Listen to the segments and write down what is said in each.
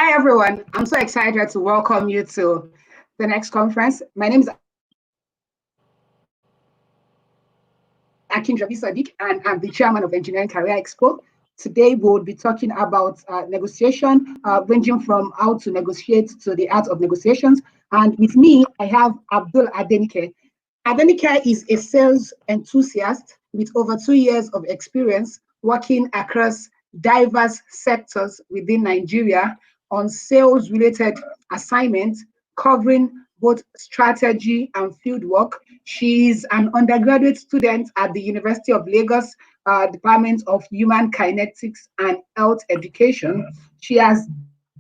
Hi, everyone. I'm so excited to welcome you to the next conference. My name is Akinjobi Sadiq, and I'm the chairman of Engineering Career Expo. Today, we'll be talking about negotiation, ranging from how to negotiate to the art of negotiations. And with me, I have Abdul Adenike. Adenike is a sales enthusiast with over 2 years of experience working across diverse sectors within Nigeria on sales-related assignments covering both strategy and field work. She is an undergraduate student at the University of Lagos, Department of Human Kinetics and Health Education. She has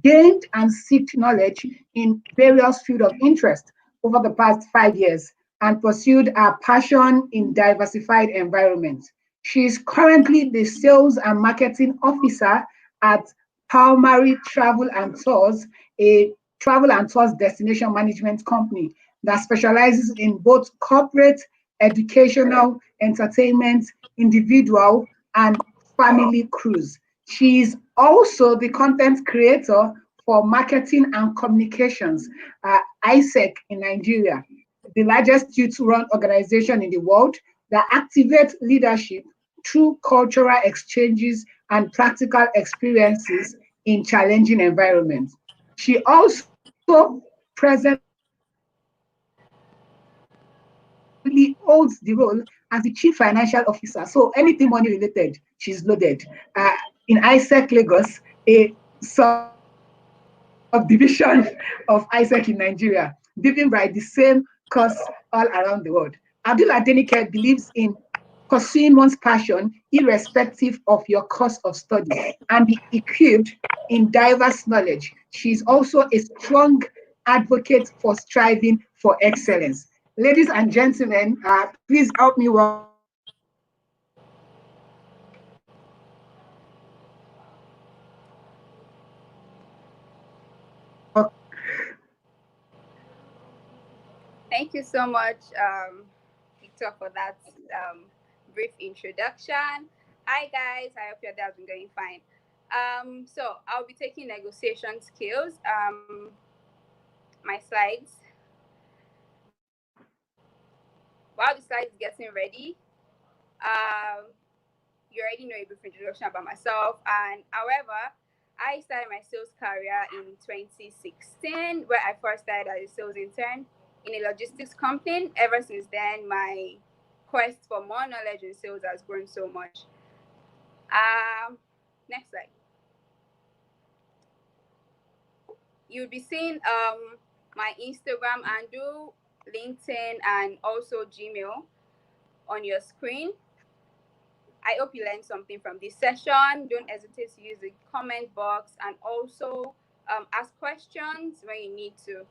gained and seeked knowledge in various fields of interest over the past 5 years and pursued her passion in diversified environments. She is currently the sales and marketing officer at Palmary Travel and Tours, a travel and tours destination management company that specializes in both corporate, educational, entertainment, individual, and family cruise. She is also the content creator for marketing and communications at ISEC in Nigeria, the largest youth-run organization in the world that activates leadership through cultural exchanges and practical experiences in challenging environments. She also presently holds the role as the chief financial officer. So anything money related, she's loaded. In ISEC Lagos, a subdivision of ISEC in Nigeria, driven by the same cause all around the world. Abdul Adenike believes in pursuing one's passion irrespective of your course of study and be equipped in diverse knowledge. She's also a strong advocate for striving for excellence. Ladies and gentlemen, please help me welcome. Thank you so much, Victor, for that brief introduction. Hi, guys. I hope your day has been going fine. So I'll be taking negotiation skills. My slides. While the slides getting ready, you already know a brief introduction about myself. And however, I started my sales career in 2016, where I first started as a sales intern in a logistics company. Ever since then, my quest for more knowledge in sales has grown so much. Next slide. You'll be seeing my Instagram handle, LinkedIn, and also Gmail on your screen. I hope you learned something from this session. Don't hesitate to use the comment box and also ask questions when you need to.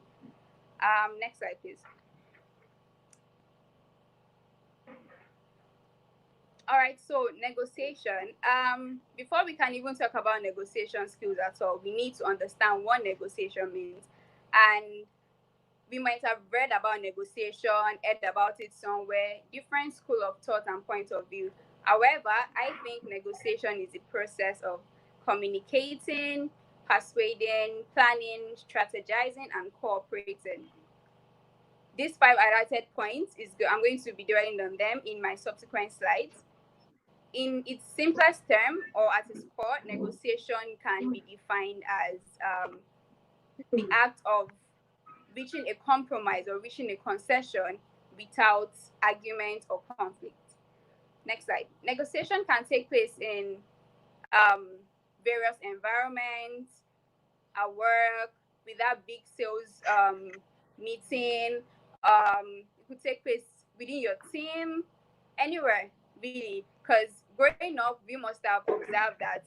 Next slide, please. All right, so negotiation. Before we can even talk about negotiation skills at all, we need to understand what negotiation means. And we might have read about negotiation, heard about it somewhere, different school of thought and point of view. However, I think negotiation is the process of communicating, persuading, planning, strategizing, and cooperating. These 5 highlighted points I'm going to be dwelling on them in my subsequent slides. In its simplest term, or at its core, negotiation can be defined as the act of reaching a compromise or reaching a concession without argument or conflict. Next slide. Negotiation can take place in various environments, at work, without big sales meeting. It could take place within your team, anywhere really. Because growing up, we must have observed that,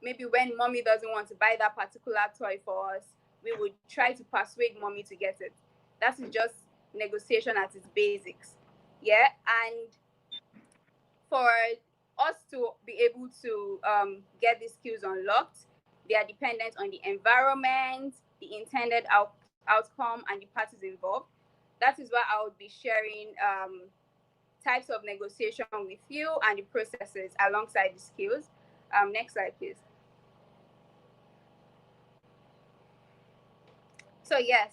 maybe when mommy doesn't want to buy that particular toy for us, we would try to persuade mommy to get it. That is just negotiation at its basics. Yeah, and for us to be able to get these skills unlocked, they are dependent on the environment, the intended outcome, and the parties involved. That is why I would be sharing types of negotiation with you and the processes alongside the skills. Next slide, please. So yes,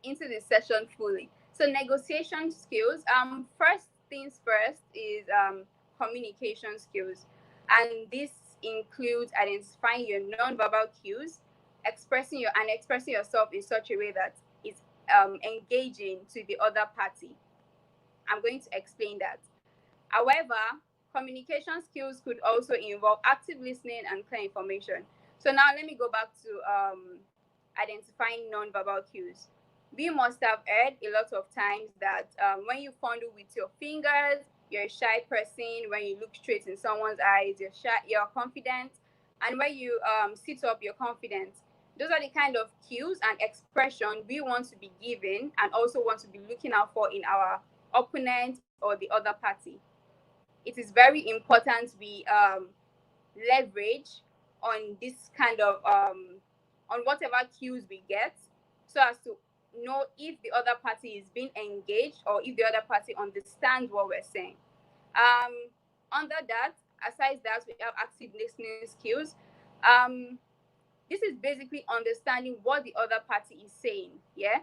into the session fully. So negotiation skills. First things first is communication skills, and this includes identifying your non-verbal cues, expressing yourself in such a way that is engaging to the other party. I'm going to explain that. However, communication skills could also involve active listening and clear information. So now let me go back to identifying non-verbal cues. We must have heard a lot of times that when you fondle with your fingers, you're a shy person. When you look straight in someone's eyes, you're shy, you're confident. And when you sit up, you're confident. Those are the kind of cues and expression we want to be given and also want to be looking out for in our opponent or the other party. It is very important we leverage on this kind of on whatever cues we get, so as to know if the other party is being engaged or if the other party understands what we're saying. Under that, aside that, we have active listening skills. This is basically understanding what the other party is saying. Yeah.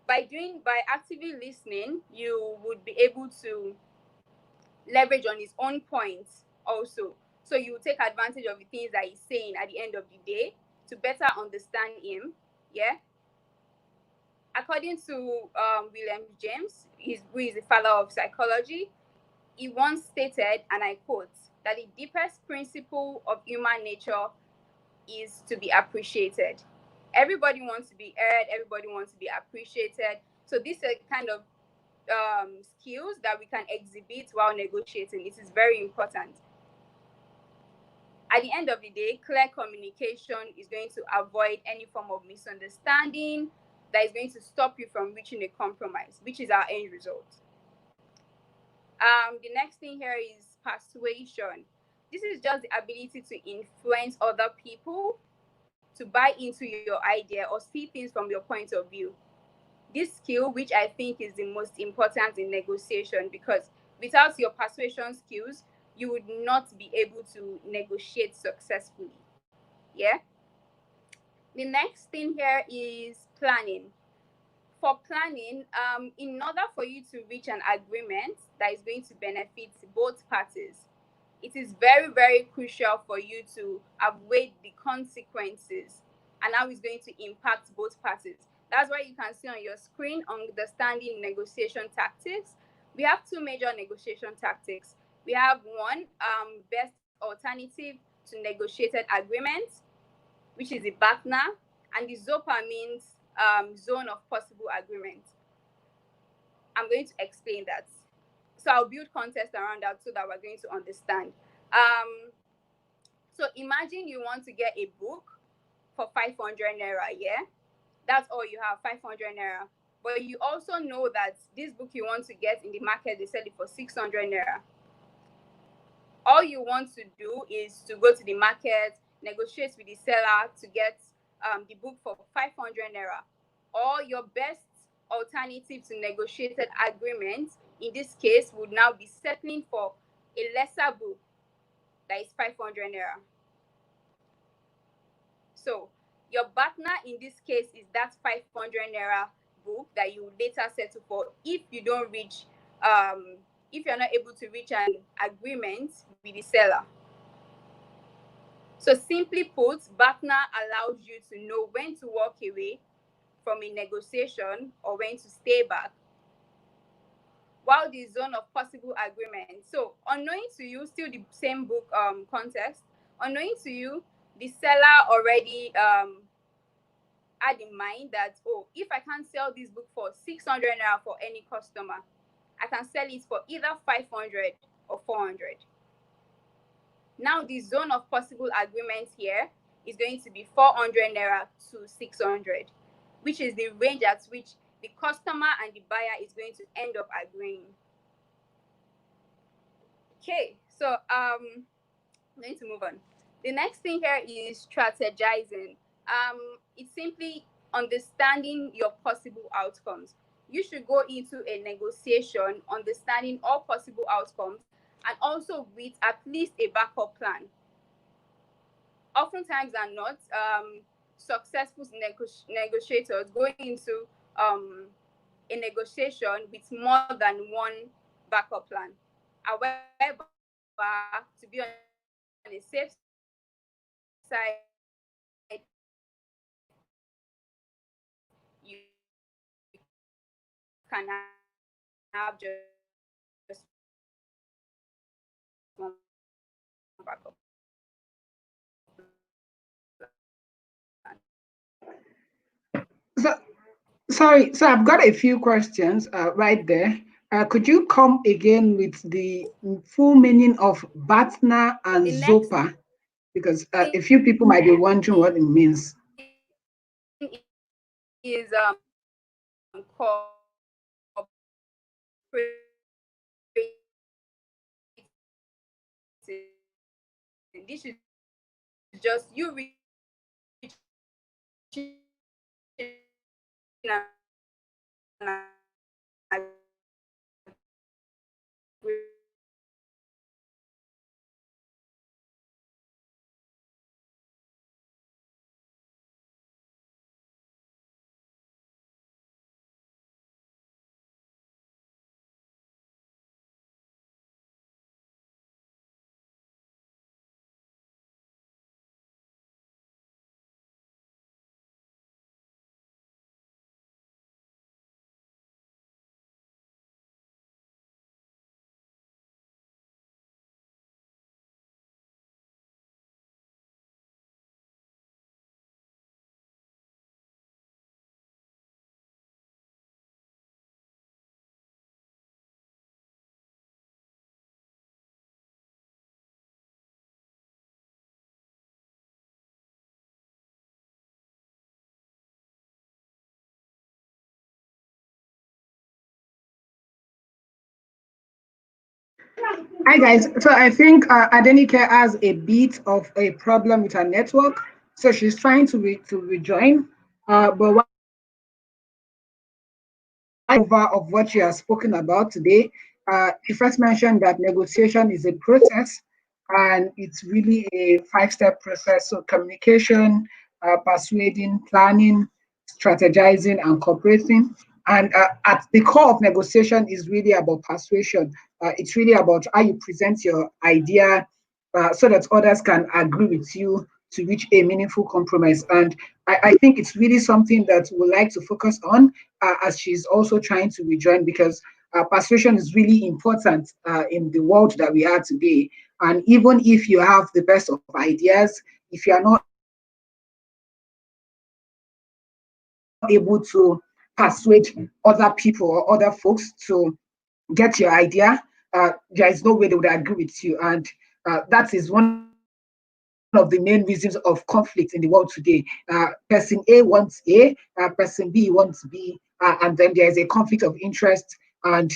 By actively listening, you would be able to leverage on his own points also. So you take advantage of the things that he's saying at the end of the day to better understand him. Yeah. According to William James, who is the father of psychology, he once stated, and I quote, that the deepest principle of human nature is to be appreciated. Everybody wants to be heard. Everybody wants to be appreciated. So these are kind of skills that we can exhibit while negotiating. It is very important. At the end of the day, clear communication is going to avoid any form of misunderstanding that is going to stop you from reaching a compromise, which is our end result. The next thing here is persuasion. This is just the ability to influence other people to buy into your idea or see things from your point of view. This skill, which I think is the most important in negotiation, because without your persuasion skills, you would not be able to negotiate successfully. Yeah. The next thing here is planning. For planning, in order for you to reach an agreement that is going to benefit both parties, it is very, very crucial for you to avoid the consequences and how it's going to impact both parties. That's why you can see on your screen, understanding negotiation tactics. We have two major negotiation tactics. We have one, best alternative to negotiated agreements, which is the BATNA, and the ZOPA means zone of possible agreement. I'm going to explain that. So I'll build context around that so that we're going to understand. So imagine you want to get a book for 500 naira, yeah? That's all you have, 500 naira. But you also know that this book you want to get in the market, they sell it for 600 naira. All you want to do is to go to the market, negotiate with the seller to get the book for 500 naira. Or your best alternative to negotiated agreement in this case would now be settling for a lesser book that is 500 naira. So your partner in this case is that 500 naira book that you later settle for if you don't reach, if you're not able to reach an agreement with the seller. So simply put, BATNA allows you to know when to walk away from a negotiation or when to stay back, while the zone of possible agreement. So unknowing to you, still the same book context, unknowing to you, the seller already had in mind that, oh, if I can't sell this book for 600 naira for any customer, I can sell it for either 500 or 400. Now the zone of possible agreement here is going to be 400 naira to 600, which is the range at which the customer and the buyer is going to end up agreeing. Okay, so I'm going to move on. The next thing here is strategizing. It's simply understanding your possible outcomes. You should go into a negotiation understanding all possible outcomes and also with at least a backup plan. Oftentimes than not, successful negotiators going into a negotiation with more than one backup plan. However, to be on a safe side, you can have just one backup plan. So I've got a few questions right there. Could you come again with the full meaning of BATNA and ZOPA? Because a few people might be wondering what it means. Is this is just you reaching Hi guys, so I think Adenike has a bit of a problem with her network, so she's trying to rejoin, but over of what she has spoken about today, she first mentioned that negotiation is a process and it's really a 5-step process. So communication, persuading, planning, strategizing, and cooperating. And at the core of negotiation is really about persuasion. It's really about how you present your idea so that others can agree with you to reach a meaningful compromise. And I think it's really something that we like to focus on as she's also trying to rejoin, because persuasion is really important in the world that we are today. And even if you have the best of ideas, if you are not able to persuade other people or other folks to get your idea, there is no way they would agree with you. And that is one of the main reasons of conflict in the world today. Person A wants A, person B wants B, and then there is a conflict of interest. And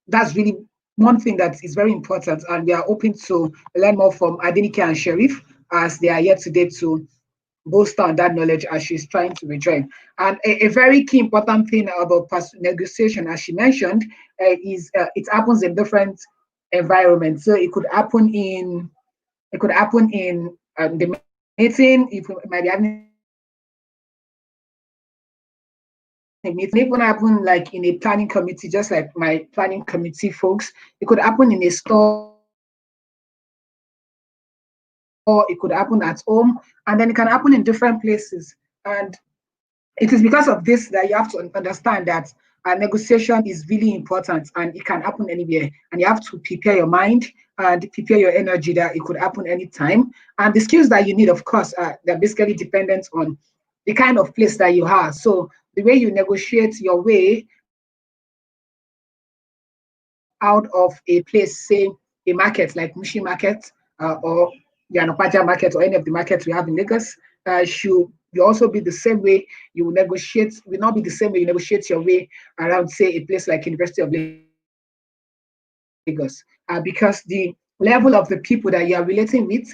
that's really one thing that is very important. And we are hoping to learn more from Adenike and Sheriff as they are here today to bolster on that knowledge as she's trying to rejoin. And a very key important thing about negotiation, as she mentioned, is it happens in different environments. So it could happen in the meeting. It might be having a meeting. It even happen like in a planning committee, just like my planning committee folks. It could happen in a store, or it could happen at home, and then it can happen in different places. And it is because of this that you have to understand that negotiation is really important and it can happen anywhere. And you have to prepare your mind and prepare your energy that it could happen anytime. And the skills that you need, of course, they're basically dependent on the kind of place that you are. So the way you negotiate your way out of a place, say a market like Mushi Market or the Anapaja Market or any of the markets we have in Lagos, should also be the same way you will negotiate, will not be the same way you negotiate your way around, say, a place like University of Lagos, because the level of the people that you are relating with,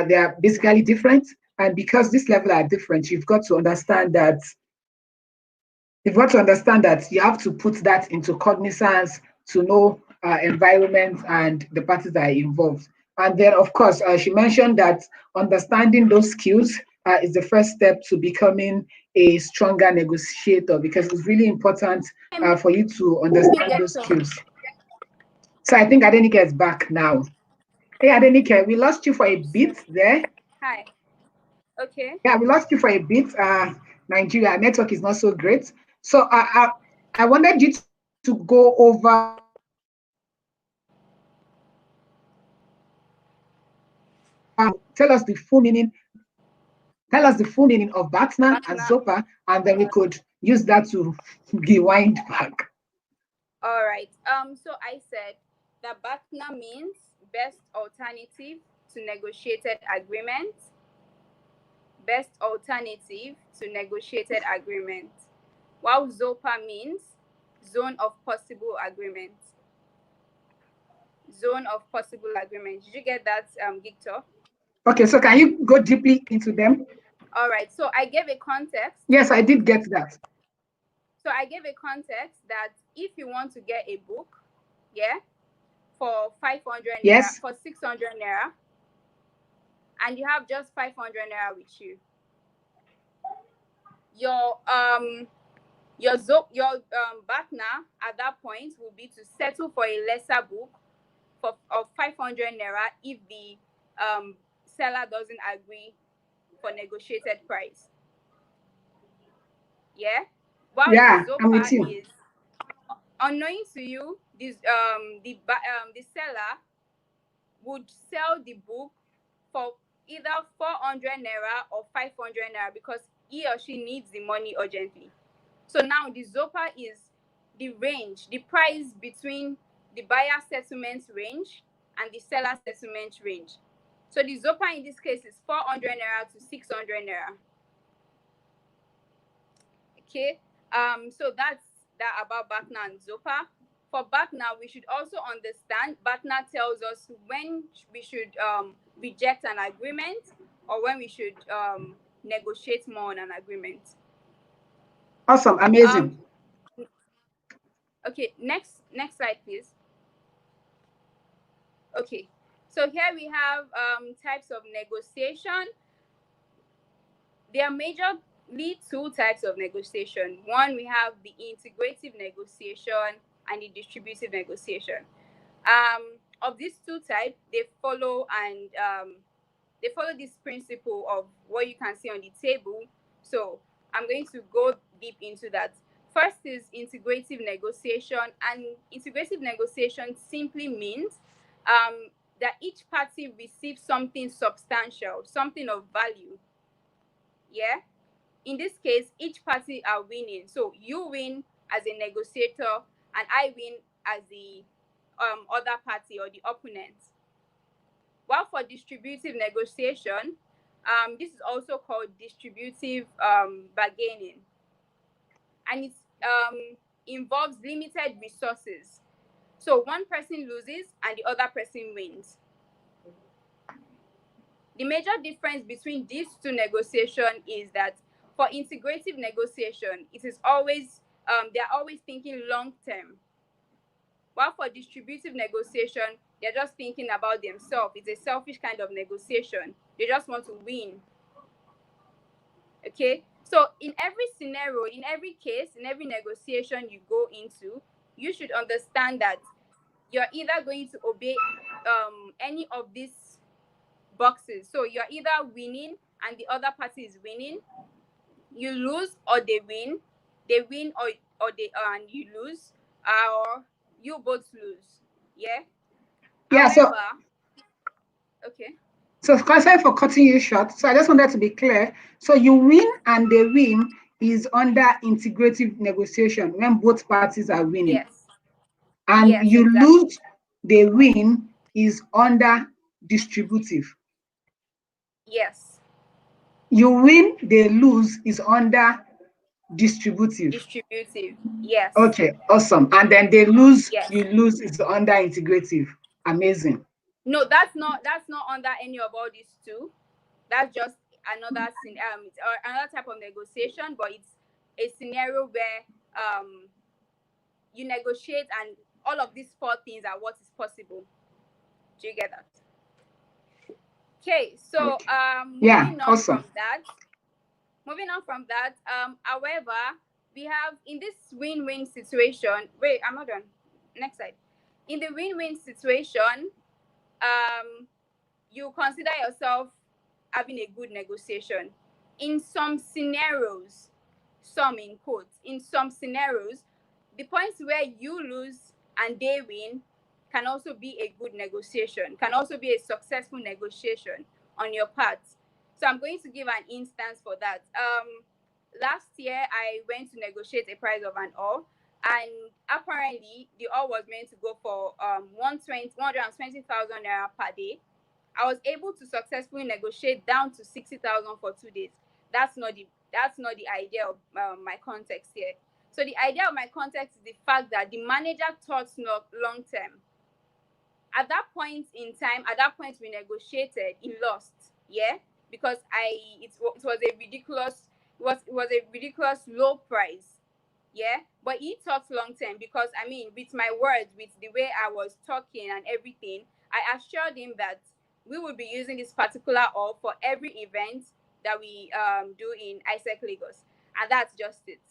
they are basically different. And because this level are different, you've got to understand that you have to put that into cognizance to know environment and the parties that are involved. And then, of course, she mentioned that understanding those skills is the first step to becoming a stronger negotiator, because it's really important for you to understand those skills. So I think Adenike is back now. Hey, Adenike, we lost you for a bit there. Hi. Okay. Yeah, we lost you for a bit. Nigeria network is not so great. So I wanted you to go over tell us the full meaning. Tell us the full meaning of BATNA and ZOPA, and then we could use that to rewind back. All right. So I said that BATNA means best alternative to negotiated agreement. Best alternative to negotiated agreement. While ZOPA means zone of possible agreement. Zone of possible agreement. Did you get that, Victor? Okay, so can you go deeply into them? All right. So I gave a context. Yes, I did get that. So I gave a context that if you want to get a book, yeah, for 500 yes, naira, for 600 naira, and you have just 500 naira with you, your BATNA at that point will be to settle for a lesser book of 500 naira if the seller doesn't agree for negotiated price. Yeah. While yeah, the I'm with you. ZOPA is unknowing to you, this the seller would sell the book for either 400 naira or 500 naira because he or she needs the money urgently. So now the ZOPA is the range, the price between the buyer settlement range and the seller settlement range. So the ZOPA in this case is 400 naira to 600 naira. Okay. So that's that about BATNA and ZOPA. For BATNA, we should also understand BATNA tells us when we should reject an agreement or when we should negotiate more on an agreement. Awesome, amazing. Okay, next slide, please. Okay, so here we have types of negotiation. There are majorly two types of negotiation. One, we have the integrative negotiation and the distributive negotiation. Of these two types, they follow this principle of what you can see on the table. So I'm going to go deep into that. First is integrative negotiation, and integrative negotiation simply means that each party receives something substantial, something of value. Yeah. In this case, each party are winning. So you win as a negotiator, and I win as the other party or the opponent. While for distributive negotiation, this is also called distributive bargaining, and it involves limited resources. So one person loses and the other person wins. The major difference between these two negotiations is that for integrative negotiation, it is always they're always thinking long term. While for distributive negotiation, they're just thinking about themselves. It's a selfish kind of negotiation. They just want to win. Okay? So in every scenario, in every case, in every negotiation you go into, you should understand that you're either going to obey any of these boxes. So you're either winning and the other party is winning. You lose or they win. They win or they and you lose, or you both lose. Yeah. Yeah. However, okay. So sorry for cutting you short. So I just wanted to be clear. So you win and they win is under integrative negotiation when both parties are winning. Yes. And yes, you exactly. lose, they win is under distributive. Yes. You win, they lose is under distributive. Distributive. Yes. Okay, awesome. And then they lose, yes. You lose is under integrative. Amazing. No, that's not under any of all these two. That's just another type of negotiation, but it's a scenario where you negotiate and all of these four things are what is possible. Do you get that? Okay, so Yeah, moving on awesome. from that, however, we have in this win-win situation. Wait, I'm not done. Next slide. In the win-win situation, you consider yourself having a good negotiation. In some scenarios, some in quotes, in some scenarios, the points where you lose and they win can also be a good negotiation, can also be a successful negotiation on your part. So I'm going to give an instance for that. Last year, I went to negotiate a price of an oil, and apparently the oil was meant to go for 120,000 naira per day. I was able to successfully negotiate down to 60,000 for 2 days. That's not the idea of my context here. So the idea of my context is the fact that the manager thought not long term. At that point in time, at that point we negotiated, he lost, yeah, because it was a ridiculous low price, yeah. But he thought long term because I mean, with my words, with the way I was talking and everything, I assured him that we will be using this particular oil for every event that we do in ISEC Lagos, and that's just it.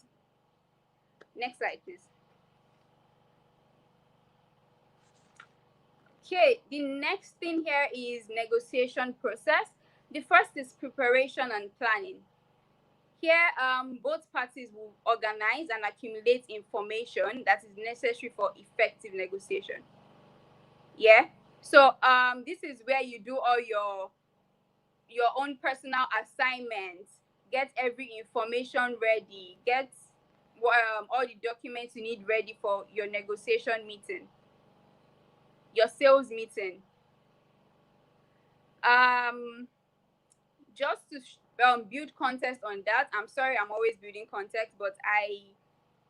Next slide, please. Okay, the next thing here is negotiation process. The first is preparation and planning. Here, both parties will organize and accumulate information that is necessary for effective negotiation. Yeah. So this is where you do all your own personal assignments, get every information ready, get all the documents you need ready for your negotiation meeting, your sales meeting. Just to build context on that, I'm sorry I'm always building context, but I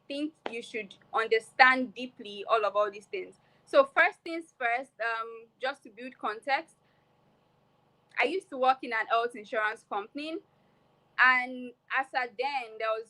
think you should understand deeply all about these things. So first things first, just to build context, I used to work in an health insurance company, and as at then there was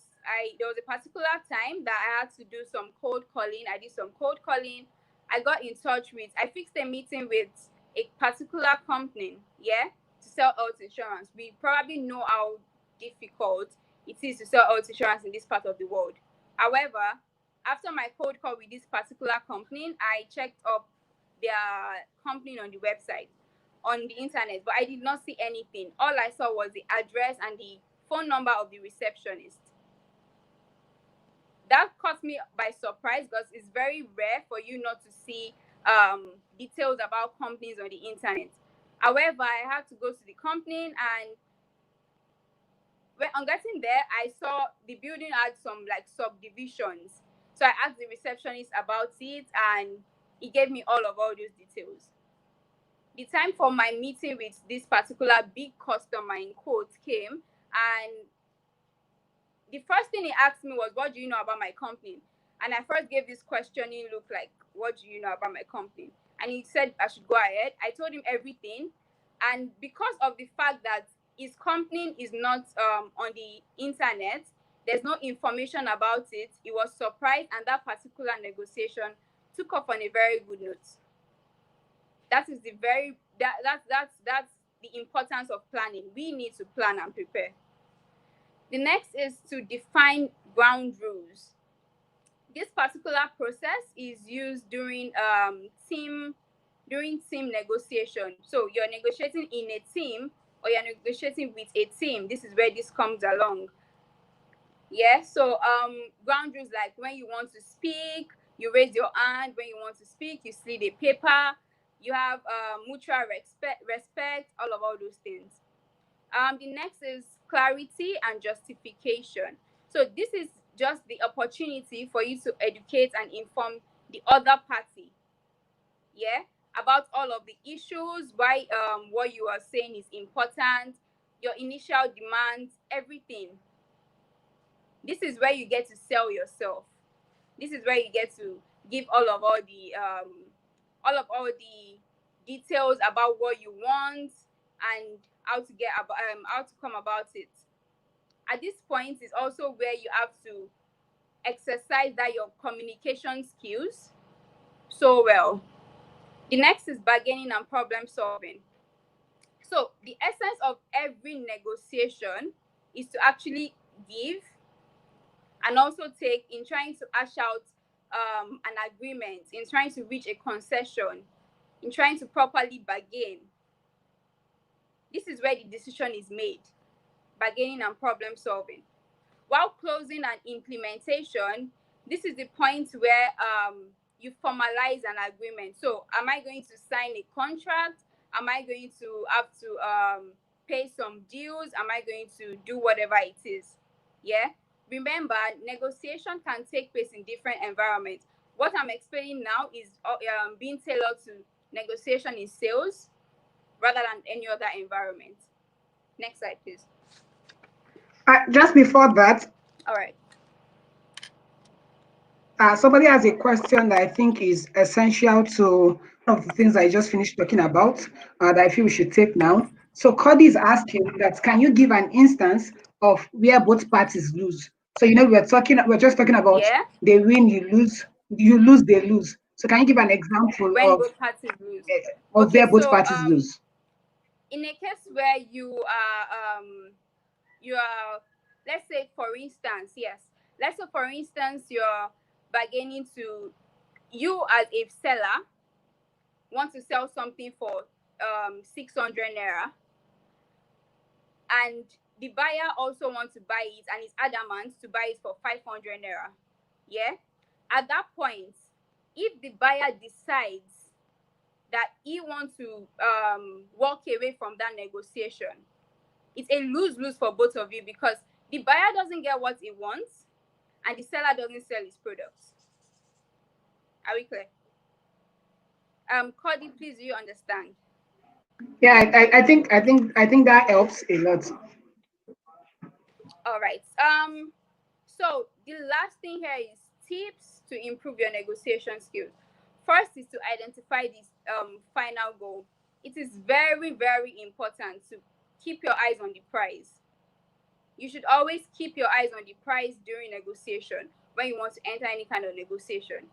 a particular time that I had to do some cold calling. I did some cold calling. I got in touch with, I fixed a meeting with a particular company, yeah, to sell health insurance. We probably know how difficult it is to sell health insurance in this part of the world. However, after my cold call with this particular company, I checked up their company on the website, on the internet, but I did not see anything. All I saw was the address and the phone number of the receptionist. That caught me by surprise because it's very rare for you not to see details about companies on the internet. However, I had to go to the company, and when on getting there, I saw the building had some like subdivisions. So I asked the receptionist about it, and he gave me all those details. The time for my meeting with this particular big customer in quotes came, and the first thing he asked me was, what do you know about my company? And I first gave this questioning look like, what do you know about my company? And he said I should go ahead. I told him everything. And because of the fact that his company is not on the internet, there's no information about it, he was surprised, and that particular negotiation took off on a very good note. That is that's the importance of planning. We need to plan and prepare. The next is to define ground rules. This particular process is used during team negotiation. So you're negotiating in a team, or you're negotiating with a team. This is where this comes along. Yeah. So ground rules, like when you want to speak, you raise your hand. When you want to speak, you slid a paper. You have mutual respect, all those things. The next is clarity and justification. So this is just the opportunity for you to educate and inform the other party, yeah, about all of the issues, why what you are saying is important, your initial demands, everything. This is where you get to sell yourself. This is where you get to give all the details about what you want and how to come about it. At this point is also where you have to exercise that your communication skills so well. The next is bargaining and problem solving. So the essence of every negotiation is to actually give and also take in trying to hash out an agreement, in trying to reach a concession, in trying to properly bargain. This is where the decision is made, bargaining and problem solving. While closing and implementation, this is the point where you formalize an agreement. So am I going to sign a contract? Am I going to have to pay some dues? Am I going to do whatever it is? Yeah. Remember, negotiation can take place in different environments. What I'm explaining now is being tailored to negotiation in sales rather than any other environment. Next slide, please. Just before that, all right. Somebody has a question that I think is essential to one of the things I just finished talking about that I feel we should take now. So Cody is asking that, can you give an instance of where both parties lose? So, you know, we're just talking about they win, you lose, they lose. So can you give an example when of both parties lose? Where both parties lose? In a case where you are, let's say, for instance, you're bargaining to, you as a seller want to sell something for 600 naira, and the buyer also wants to buy it and is adamant to buy it for 500 naira. Yeah. At that point, if the buyer decides that he wants to walk away from that negotiation, it's a lose-lose for both of you, because the buyer doesn't get what he wants and the seller doesn't sell his products. Are we clear? Cody, please, do you understand? Yeah, I think that helps a lot. All right. So the last thing here is tips to improve your negotiation skills. First is to identify this final goal. It is very, very important to keep your eyes on the prize. You should always keep your eyes on the prize during negotiation when you want to enter any kind of negotiation.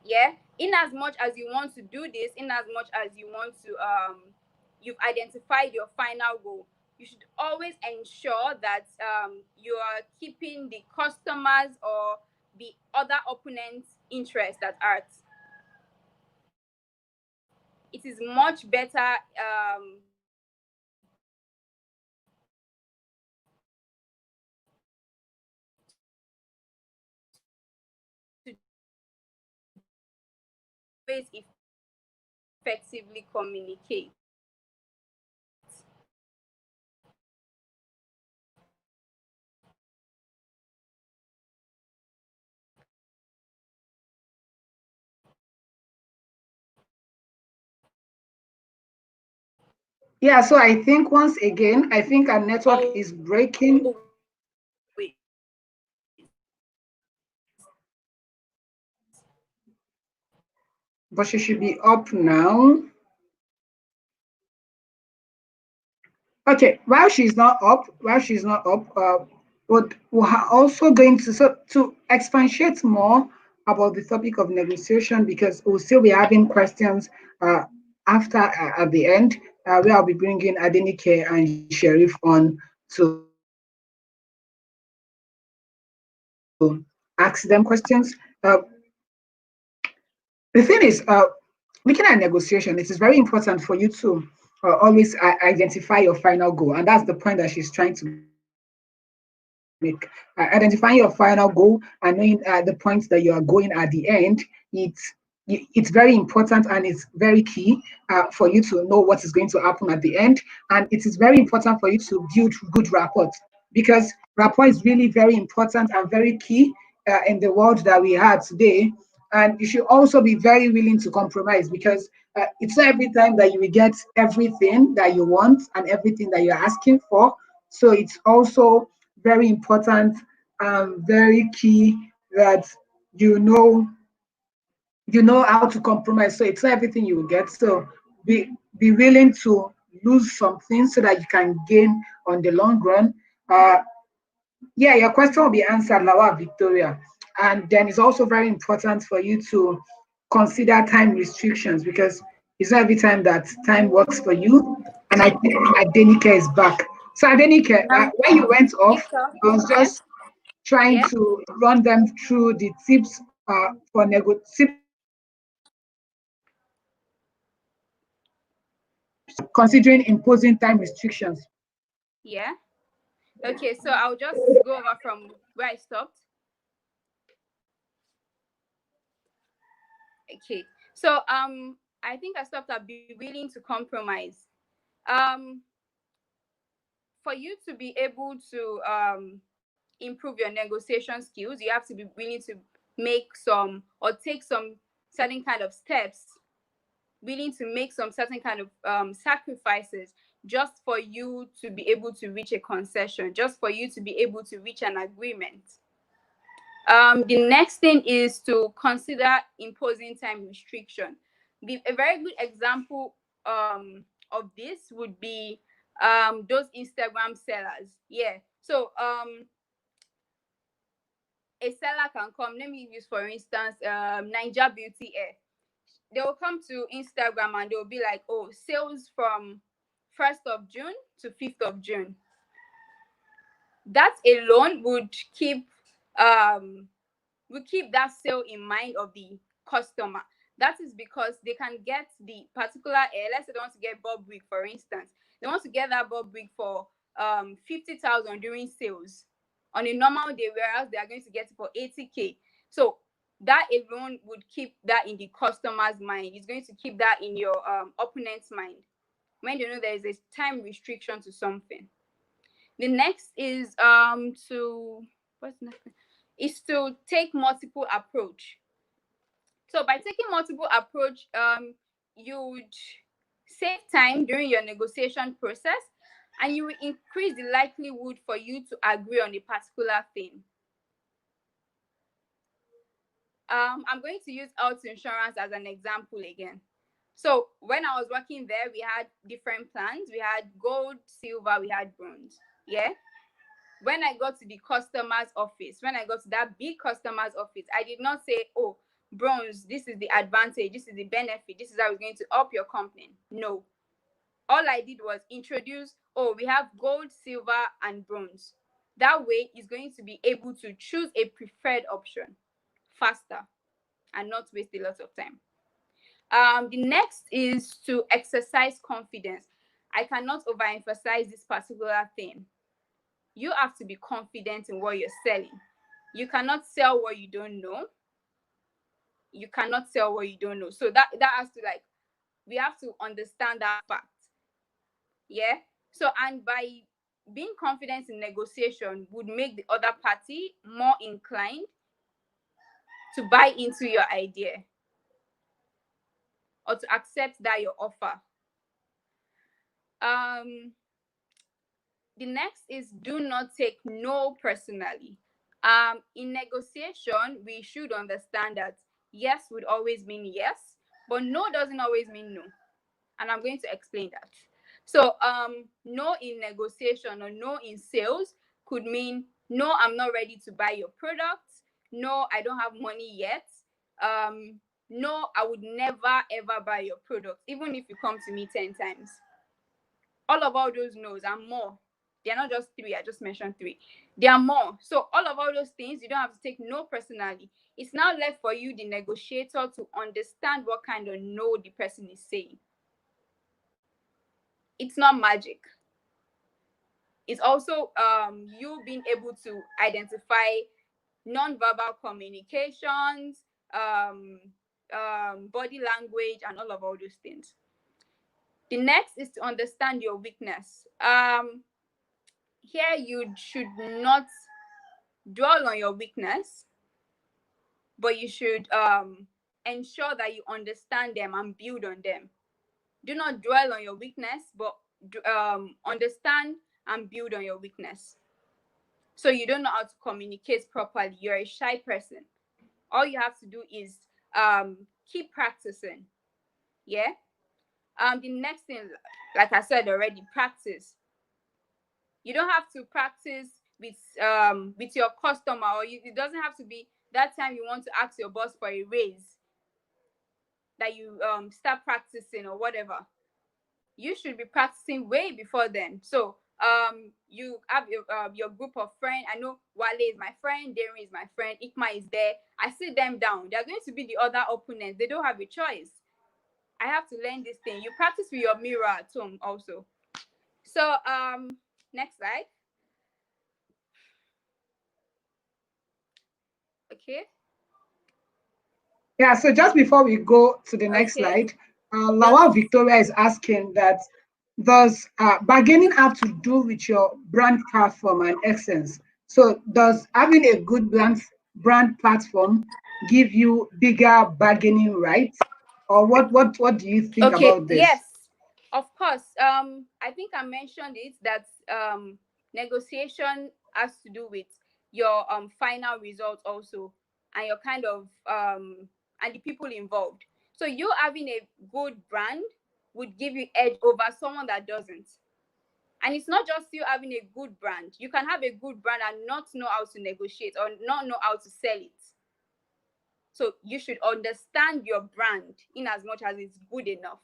Yeah, in as much as you want to do this, in as much as you want to you've identified your final goal, you should always ensure that you are keeping the customers or the other opponent's interests at heart. It is much better to effectively communicate. Yeah, so I think once again, I think our network is breaking. But she should be up now. Okay, while she's not up, but we're also going to expatiate more about the topic of negotiation, because we'll still be having questions after at the end, where I'll be bringing Adenike and Sheriff on to ask them questions. The thing is, looking at negotiation, it is very important for you to always identify your final goal, and that's the point that she's trying to make. Identifying your final goal and knowing the points that you are going at the end, it's very important, and it's very key for you to know what is going to happen at the end. And it is very important for you to build good rapport, because rapport is really very important and very key in the world that we have today. And you should also be very willing to compromise, because it's not every time that you will get everything that you want and everything that you're asking for. So it's also very important and very key that you know how to compromise. So it's not everything you will get. So be willing to lose something so that you can gain on the long run. Yeah, your question will be answered, Lawa Victoria. And then it's also very important for you to consider time restrictions, because It's not every time that time works for you. And I think Adenike is back. So Adenike, when you went off, I was Yeah. just trying Yeah. to run them through the tips for considering imposing time restrictions. Yeah. Okay, so I'll just go over from where I stopped. Okay. So I think I stopped at be willing to compromise. Um for you to be able to improve your negotiation skills, you have to be willing to make some or take some certain kind of steps, willing to make some certain kind of sacrifices just for you to be able to reach a concession, just for you to be able to reach an agreement. The next thing is to consider imposing time restriction. A very good example of this would be those Instagram sellers. Yeah. So a seller can come. Let me use for instance Ninja Beauty Air. They will come to Instagram and they'll be like, oh, sales from 1st of June to 5th of June. That alone would keep that sale in mind of the customer. That is because they can get the particular let's say they want to get Bob wig, for instance. They want to get that Bob wig for 50,000 during sales on a normal day, whereas they are going to get it for 80K. So that alone would keep that in the customer's mind. It's going to keep that in your opponent's mind when they know there is a time restriction to something. The next is to take multiple approach. So by taking multiple approach, you would save time during your negotiation process, and you will increase the likelihood for you to agree on a particular thing. I'm going to use health insurance as an example again. So when I was working there, we had different plans. We had gold, silver, we had bronze. Yeah. When I got to the customer's office, when I got to that big customer's office, I did not say, oh, bronze, this is the advantage, this is the benefit, this is how it's going to help your company. No. All I did was introduce, oh, we have gold, silver, and bronze. That way, it's going to be able to choose a preferred option faster and not waste a lot of time. The next is to exercise confidence. I cannot overemphasize this particular thing. You have to be confident in what you're selling. You cannot sell what you don't know. You cannot sell what you don't know. So that has to, like, we have to understand that fact. Yeah. So, and by being confident in negotiation would make the other party more inclined to buy into your idea or to accept that your offer. The next is do not take no personally. In negotiation, we should understand that yes would always mean yes, but no doesn't always mean no. And I'm going to explain that. So, no in negotiation or no in sales could mean no, I'm not ready to buy your product. No, I don't have money yet. No, I would never ever buy your product, even if you come to me 10 times. All those no's and more. They're not just three. I just mentioned three. There are more. So all those things, you don't have to take no personally. It's now left for you, the negotiator, to understand what kind of no the person is saying. It's not magic. It's also you being able to identify non-verbal communications, body language, and all those things. The next is to understand your weakness. Here you should not dwell on your weakness, but you should ensure that you understand them and build on them. Do not dwell on your weakness, but understand and build on your weakness. So you don't know how to communicate properly. You're a shy person. All you have to do is keep practicing. Yeah. The next thing, like I said already, practice. You don't have to practice with your customer, or it doesn't have to be that time you want to ask your boss for a raise. that you start practicing or whatever. You should be practicing way before then. So you have your group of friends. I know Wale is my friend, Darren is my friend, Ikma is there. I sit them down. They're going to be the other opponents. They don't have a choice. I have to learn this thing. You practice with your mirror at home also. So next slide. Okay. Yeah, so just before we go to the next slide, Lawal Victoria is asking that, does bargaining have to do with your brand platform and essence? So does having a good brand platform give you bigger bargaining rights? Or what do you think about this? Yes, of course. I think I mentioned it that negotiation has to do with your final result also, and your kind of and the people involved. So you having a good brand would give you edge over someone that doesn't. And it's not just you having a good brand. You can have a good brand and not know how to negotiate or not know how to sell it. So you should understand your brand in as much as it's good enough.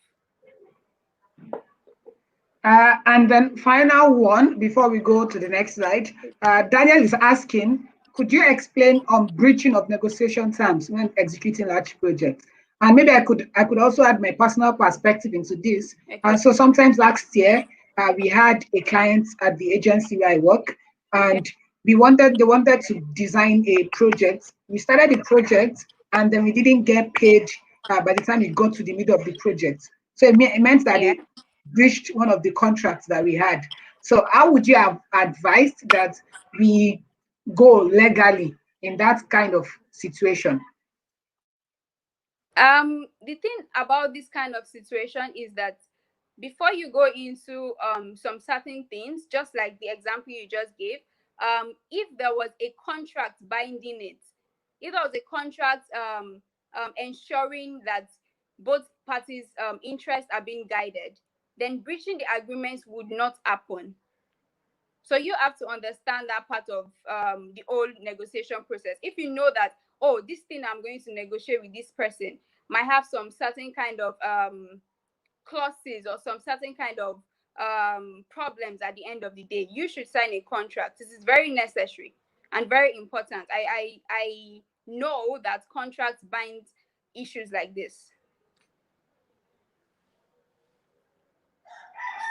And then final one, before we go to the next slide, Daniel is asking, could you explain on breaching of negotiation terms when executing large projects? And maybe I could also add my personal perspective into this. Okay. So sometimes last year, we had a client at the agency where I work, and they wanted to design a project. We started the project, and then we didn't get paid by the time it got to the middle of the project. So it meant that they breached one of the contracts that we had. So how would you have advised that we go legally in that kind of situation? The thing about this kind of situation is that before you go into some certain things, just like the example you just gave, if there was a contract binding it, if there was a contract ensuring that both parties' interests are being guided, then breaching the agreements would not happen. So you have to understand that part of the whole negotiation process. If you know that, oh, this thing I'm going to negotiate with this person might have some certain kind of clauses or some certain kind of problems at the end of the day, you should sign a contract. This is very necessary and very important. I know that contracts bind issues like this.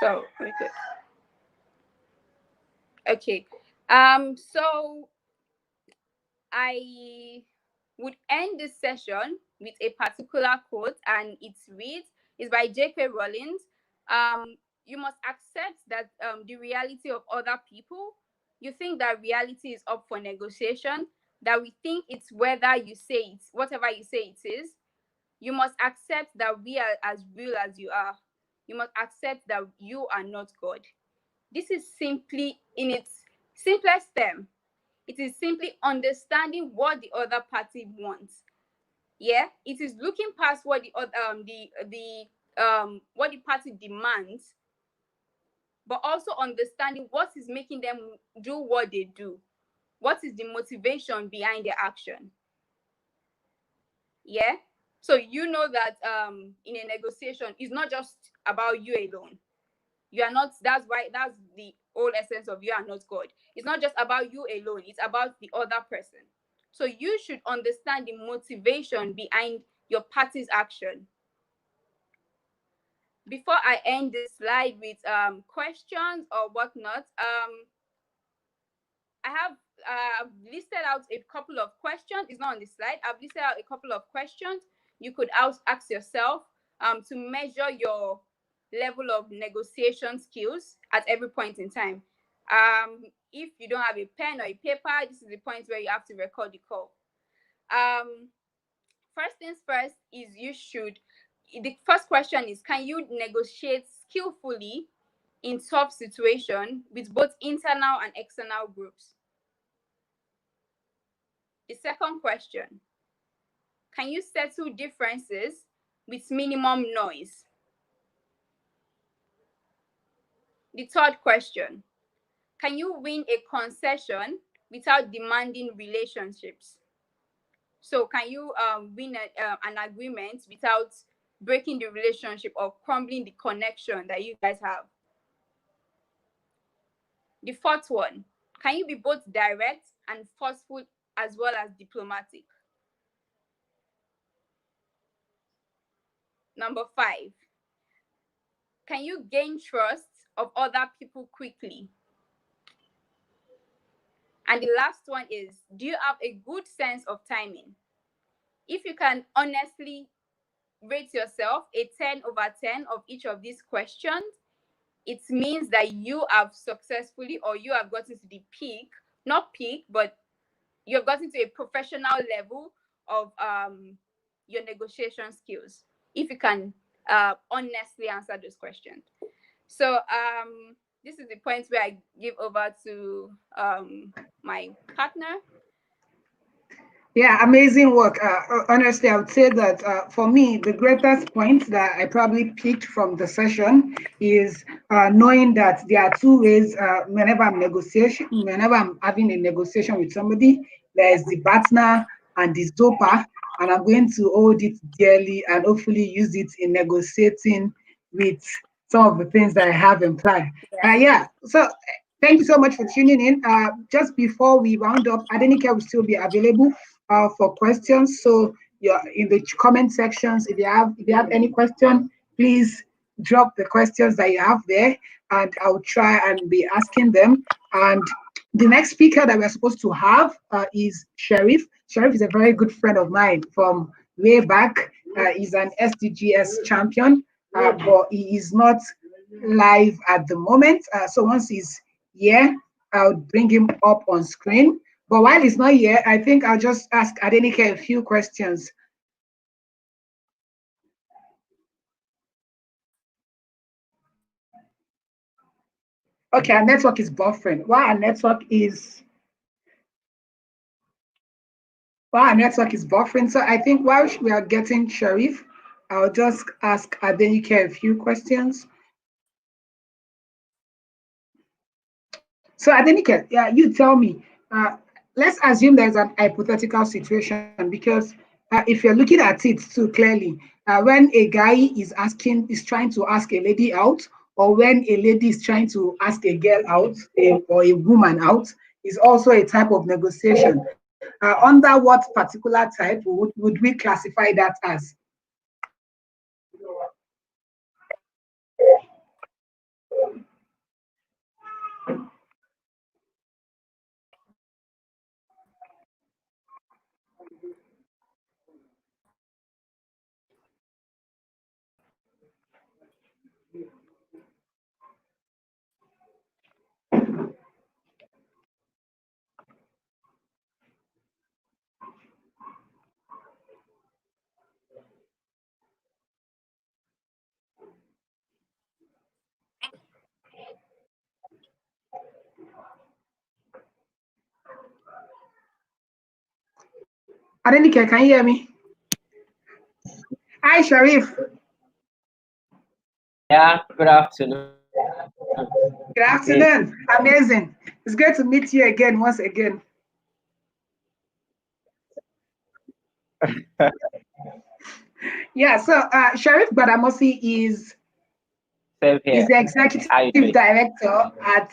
So very good. Okay. So I would end this session with a particular quote, and it reads, is by J.K. Rowling. You must accept that the reality of other people, you think that reality is up for negotiation, that we think it's whether you say it, whatever you say it is. You must accept that we are as real as you are. You must accept that you are not God. This is simply, in its simplest term, it is simply understanding what the other party wants. Yeah, it is looking past what the what the party demands, but also understanding what is making them do what they do. What is the motivation behind their action? Yeah. So you know that in a negotiation, it's not just about you alone. You are not, that's the whole essence of you are not God. It's not just about you alone, it's about the other person. So you should understand the motivation behind your party's action. Before I end this slide with questions or whatnot, I have listed out a couple of questions. It's not on the slide. I've listed out a couple of questions you could ask yourself to measure your level of negotiation skills at every point in time. If you don't have a pen or a paper, this is the point where you have to record the call. First things first is the first question is, can you negotiate skillfully in tough situation with both internal and external groups? The second question, can you settle differences with minimum noise? The third question, can you win a concession without demanding relationships? So can you win an agreement without breaking the relationship or crumbling the connection that you guys have. The fourth one, can you be both direct and forceful as well as diplomatic? Number 5, can you gain trust of other people quickly? And the last one is, do you have a good sense of timing? If you can honestly rate yourself a 10/10 of each of these questions, it means that you have successfully, or you have gotten to the peak, not peak, but you have gotten to a professional level of your negotiation skills, if you can honestly answer those questions. So this is the point where I give over to my partner. Yeah, amazing work. Honestly, I would say that for me, the greatest point that I probably picked from the session is knowing that there are two ways. Whenever I'm having a negotiation with somebody, there is the partner and the zopa, and I'm going to hold it dearly and hopefully use it in negotiating with some of the things that I have in plan. Yeah. So thank you so much for tuning in. Just before we round up, Adenike will still be available for questions. So you're in the comment sections. If you have any question, please drop the questions that you have there, and I'll try and be asking them. And the next speaker that we're supposed to have is Sheriff. Sheriff is a very good friend of mine from way back. He's an SDGs champion, but he is not live at the moment. So once he's here, I'll bring him up on screen. But while he's not here, I think I'll just ask Adenike a few questions. Okay, our network is buffering. While our network is buffering, so I think while we are getting Sharif, I'll just ask Adenike a few questions. So Adenike, yeah, you tell me. Let's assume there's an hypothetical situation, because if you're looking at it too clearly, when a guy is trying to ask a lady out, or when a lady is trying to ask a girl out, or a woman out, is also a type of negotiation. Under what particular type would we classify that as? Adenike, can you hear me? Hi, Sharif. Yeah, good afternoon. Good afternoon. Amazing. It's great to meet you again, once again. Yeah, so Sharif Badamosi is the executive director at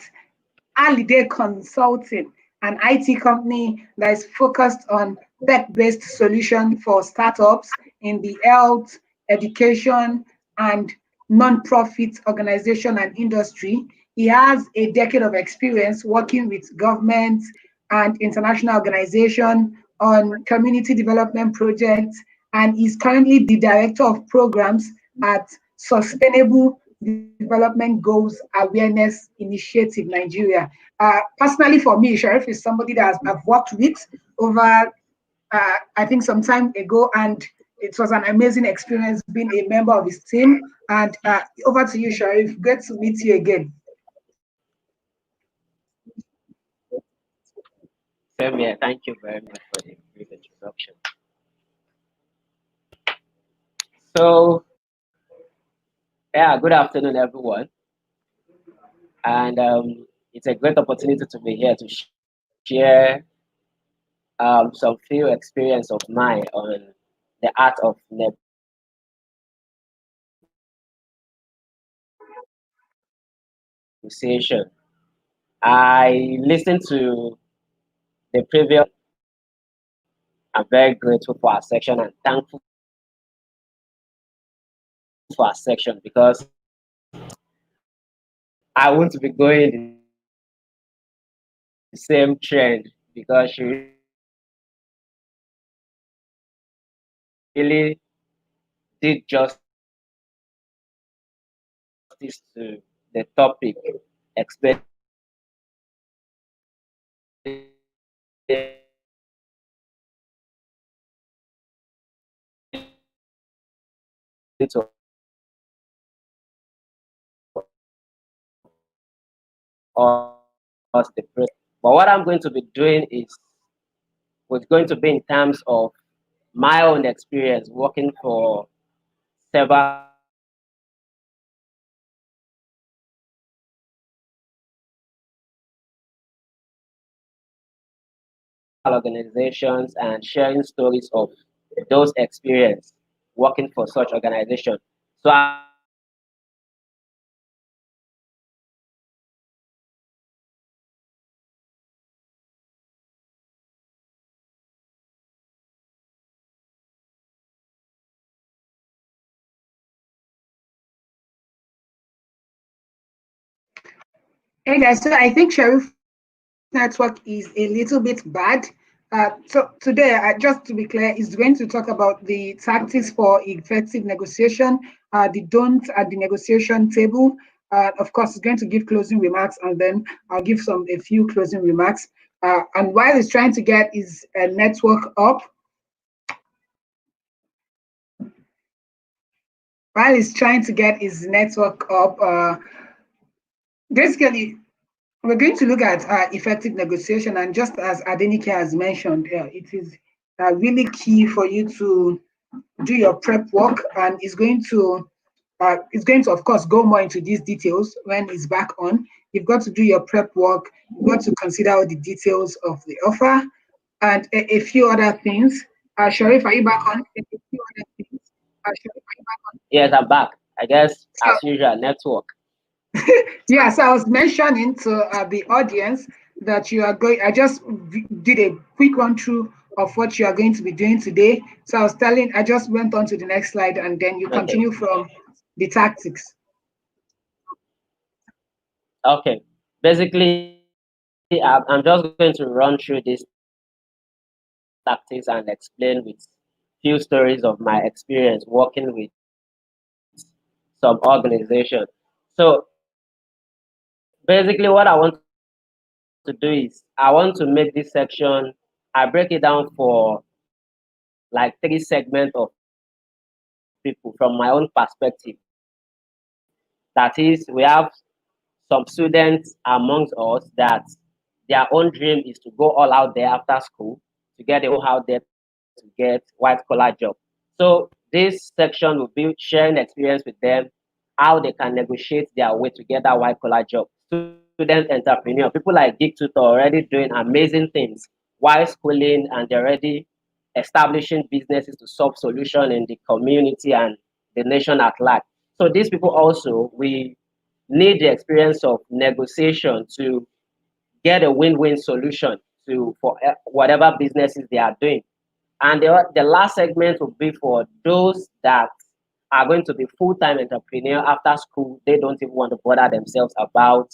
Alide Consulting, an IT company that is focused on tech-based solutions for startups in the health, education, and non-profit organization and industry. He has a decade of experience working with government and international organizations on community development projects, and is currently the director of programs at Sustainable Development Goals Awareness Initiative Nigeria. Personally, for me, Sharif is somebody that I've worked with over, I think, some time ago, and it was an amazing experience being a member of his team. And over to you, Sharif. Great to meet you again. Same here. Thank you very much for the brief introduction. So, yeah, good afternoon, everyone. And it's a great opportunity to be here to share some few experience of mine on the art of negotiation. I listened to the previous. I'm very grateful for our section and thankful for our section because I want to be going the same trend because she really did justice to the topic, explaining to us the process. But what I'm going to be doing is going to be in terms of my own experience working for several organizations and sharing stories of those experience working for such organizations. So Hey guys, so I think Sheriff network is a little bit bad. So today, just to be clear, is going to talk about the tactics for effective negotiation, the don't at the negotiation table. Of course, it's going to give closing remarks, and then I'll give a few closing remarks. And while he's trying to get his network up, basically we're going to look at effective negotiation, and just as Adenike has mentioned, it is really key for you to do your prep work, and it's going to of course go more into these details when it's back on. You've got to do your prep work. You've got to consider all the details of the offer and a few other things. Sharif, are you back on? A few other things. Sharif, are you back on? yes, I'm back. I guess So, as usual, network. yeah, so I was mentioning to the audience that you are going. I just did a quick run through of what you are going to be doing today. So I just went on to the next slide, and then you Okay. continue from the tactics. Okay. Basically, I'm just going to run through these tactics and explain with few stories of my experience working with some organization. So basically, what I want to do is I want to make this section. I break it down for like three segments of people from my own perspective. That is, we have some students amongst us that their own dream is to go all out there after school to get a whole out there to get white collar job. So this section will be sharing experience with them, how they can negotiate their way to get that white collar job. Student entrepreneur, people like Geek Tutor already doing amazing things while schooling, and they're already establishing businesses to solve solution in the community and the nation at large. So these people also we need the experience of negotiation to get a win-win solution to for whatever businesses they are doing. And the last segment will be for those that are going to be full-time entrepreneur after school. They don't even want to bother themselves about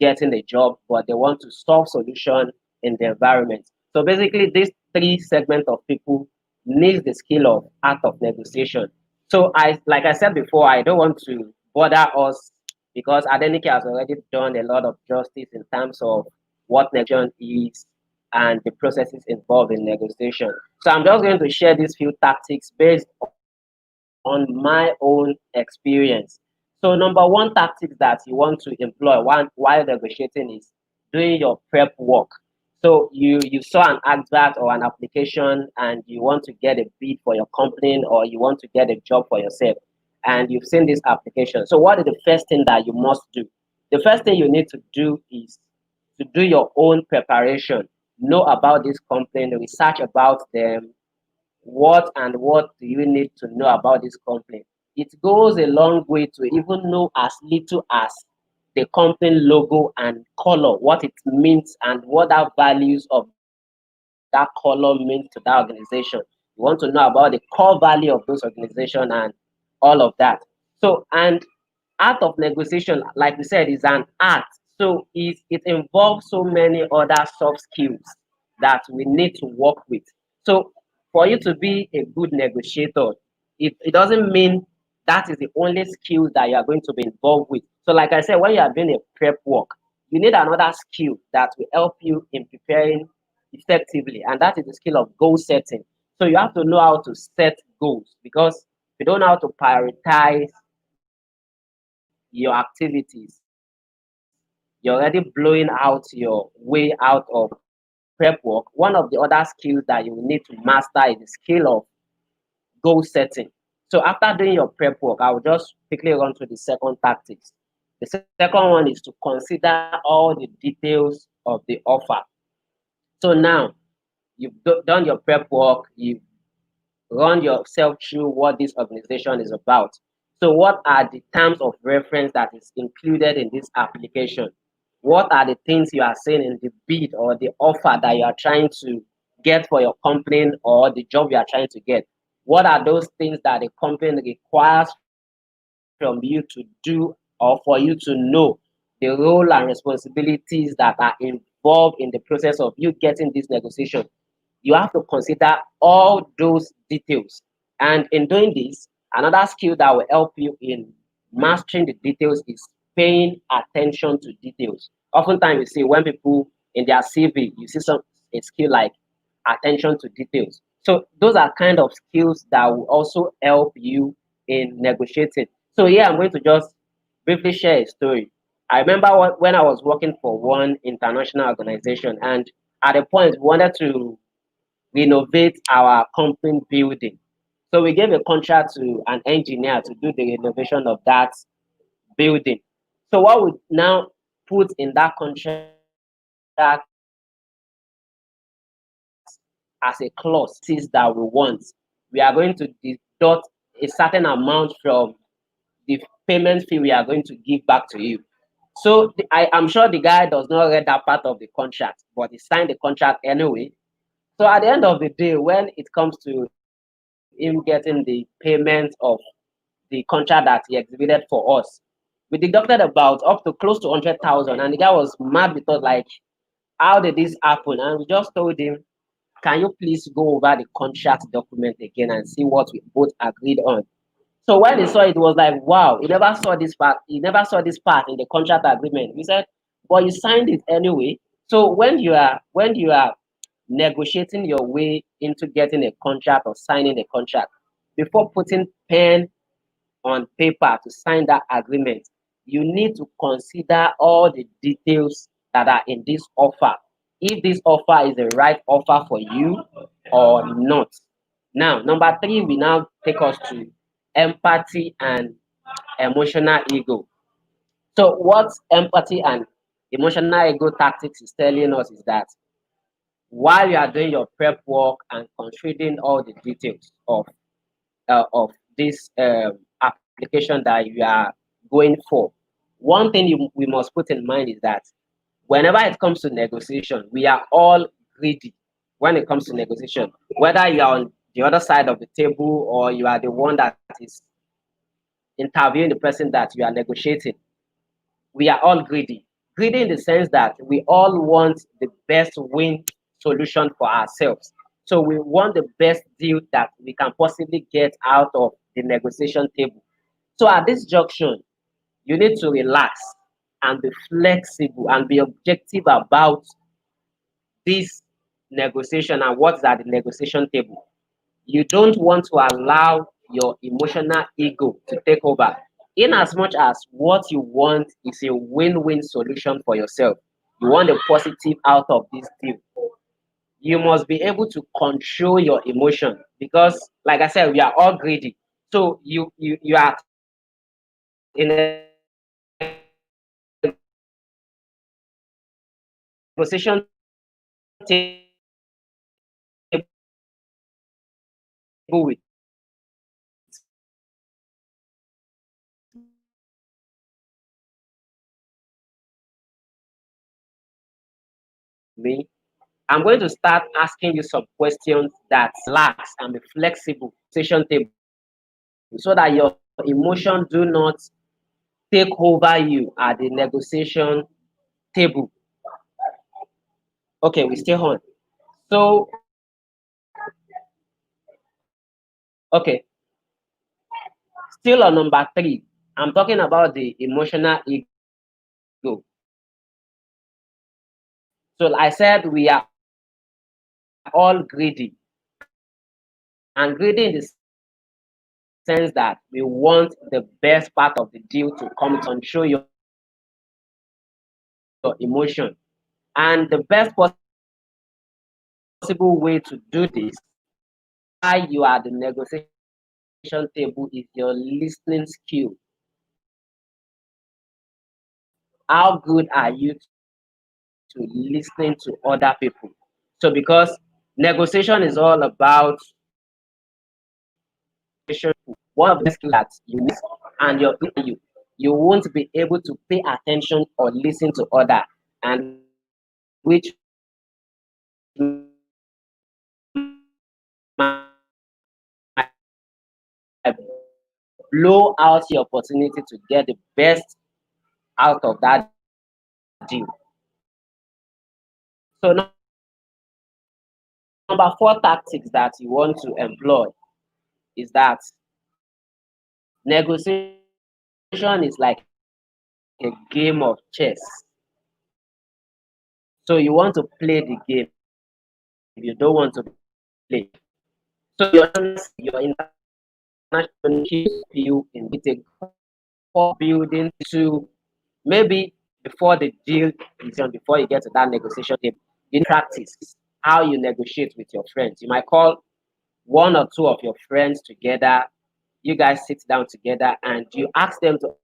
getting a job, but they want to solve solution in the environment. So basically, these three segments of people need the skill of art of negotiation. So like I said before, I don't want to bother us because Adenike has already done a lot of justice in terms of what negotiation is and the processes involved in negotiation. So I'm just going to share these few tactics based on my own experience. So number one tactic that you want to employ while negotiating is doing your prep work. So you saw an advert or an application and you want to get a bid for your company or you want to get a job for yourself and you've seen this application. So what is the first thing that you must do? The first thing you need to do is to do your own preparation. Know about this company, research about them, what do you need to know about this company. It goes a long way to even know as little as the company logo and color, what it means and what that values of that color means to that organization. You want to know about the core value of those organization and all of that. So, and art of negotiation, like we said, is an art. So it involves so many other soft skills that we need to work with. So for you to be a good negotiator, it doesn't mean that is the only skill that you are going to be involved with. So like I said, when you are doing a prep work, you need another skill that will help you in preparing effectively, and that is the skill of goal setting. So you have to know how to set goals, because if you don't know how to prioritize your activities, you're already blowing out your way out of prep work. One of the other skills that you will need to master is the skill of goal setting. So after doing your prep work, I will just quickly run through the second tactics. The second one is to consider all the details of the offer. So now you've done your prep work, you've run yourself through what this organization is about. So what are the terms of reference that is included in this application? What are the things you are saying in the bid or the offer that you are trying to get for your company or the job you are trying to get? What are those things that the company requires from you to do or for you to know the role and responsibilities that are involved in the process of you getting this negotiation? You have to consider all those details. And in doing this, another skill that will help you in mastering the details is paying attention to details. Oftentimes, you see when people in their CV, you see a skill like attention to details. So those are kind of skills that will also help you in negotiating. So here I'm going to just briefly share a story. I remember when I was working for one international organization, and at a point we wanted to renovate our company building. So we gave a contract to an engineer to do the renovation of that building. So what we now put in that contract as a clause is that we want, we are going to deduct a certain amount from the payment fee we are going to give back to you. So I am sure the guy does not read that part of the contract, but he signed the contract anyway. So at the end of the day, when it comes to him getting the payment of the contract that he exhibited for us, we deducted about up to close to 100,000, and the guy was mad with us, like, how did this happen? And we just told him, can you please go over the contract document again and see what we both agreed on? So when he saw it, was like, wow, he never saw this part. He never saw this part in the contract agreement. We said, but you signed it anyway. So when you are negotiating your way into getting a contract or signing a contract, before putting pen on paper to sign that agreement, you need to consider all the details that are in this offer. If this offer is the right offer for you or not. Now, number three, we now take us to empathy and emotional ego. So, what empathy and emotional ego tactics is telling us is that while you are doing your prep work and considering all the details of this application that you are going for, one thing we must put in mind is that whenever it comes to negotiation, we are all greedy when it comes to negotiation. Whether you are on the other side of the table or you are the one that is interviewing the person that you are negotiating, we are all greedy. Greedy in the sense that we all want the best win solution for ourselves. So we want the best deal that we can possibly get out of the negotiation table. So at this junction, you need to relax and be flexible and be objective about this negotiation and what's at the negotiation table. You don't want to allow your emotional ego to take over. In as much as what you want is a win-win solution for yourself, you want a positive out of this deal. You must be able to control your emotion because, like I said, we are all greedy. So you are in a negotiation table with me. I'm going to start asking you some questions that relax and be flexible session table so that your emotions do not take over you at the negotiation table. Okay, we stay on. So, okay, still on number 3, I'm talking about the emotional ego. So I said we are all greedy, and greedy in the sense that we want the best part of the deal to come to show your emotion. And the best possible way to do this, while you are at the negotiation table, is your listening skill. How good are you to listening to other people? So because negotiation is all about one of the skills that you need and you won't be able to pay attention or listen to other, and which blow out your opportunity to get the best out of that deal. So number 4 tactics that you want to employ is that negotiation is like a game of chess. So you want to play the game. You don't want to play. So your international you in for building to maybe before the deal is done, before you get to that negotiation table, you practice how you negotiate with your friends. You might call 1 or 2 of your friends together. You guys sit down together and you ask them to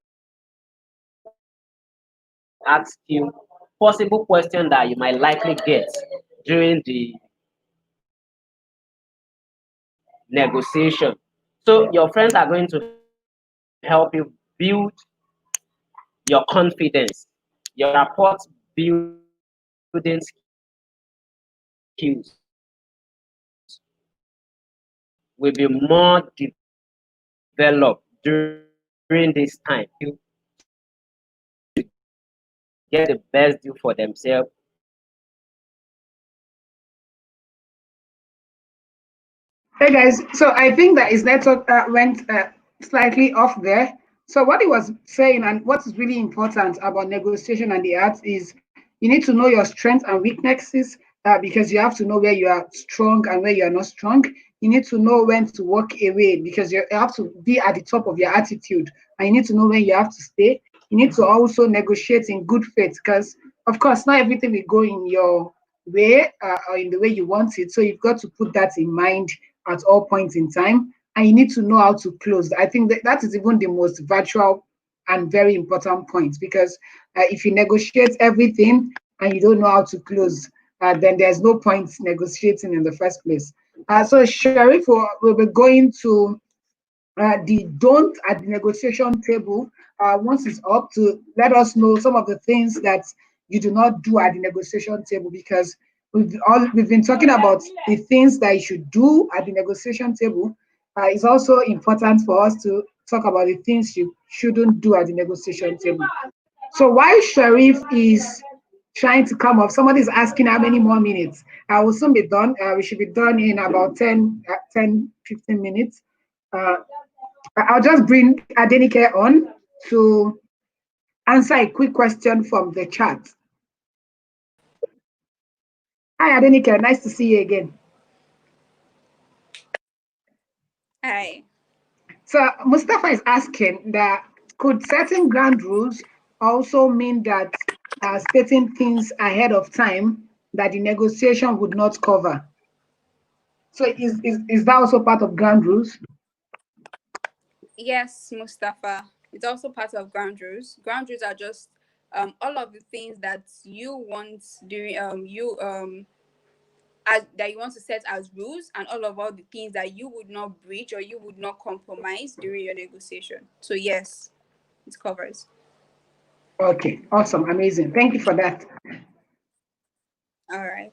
ask you possible question that you might likely get during the negotiation. So your friends are going to help you build your confidence, your rapport building skills will be more developed during this time. You get the best deal for themselves. Hey guys, so I think that his network went slightly off there. So what he was saying and what is really important about negotiation and the art is you need to know your strengths and weaknesses because you have to know where you are strong and where you are not strong. You need to know when to walk away because you have to be at the top of your attitude, and you need to know when you have to stay. You need to also negotiate in good faith because, of course, not everything will go in your way or in the way you want it. So you've got to put that in mind at all points in time, and you need to know how to close. I think that is even the most virtual and very important point because if you negotiate everything and you don't know how to close, then there's no point negotiating in the first place. So Sharif will be going to the don't at the negotiation table once it's up to let us know some of the things that you do not do at the negotiation table because we've been talking about the things that you should do at the negotiation table. It's also important for us to talk about the things you shouldn't do at the negotiation table. So while Sharif is trying to come up, somebody is asking how many more minutes. I will soon be done. We should be done in about 15 minutes. Uh, I'll just bring Adenike on to answer a quick question from the chat. Hi, Adenike. Nice to see you again. Hi. So Mustafa is asking that could certain ground rules also mean that stating things ahead of time that the negotiation would not cover? So is that also part of ground rules? Yes, Mustafa. It's also part of ground rules. Ground rules are just all of the things that you want during that you want to set as rules, and all the things that you would not breach or you would not compromise during your negotiation. So yes, it covers. Okay, awesome, amazing. Thank you for that. All right.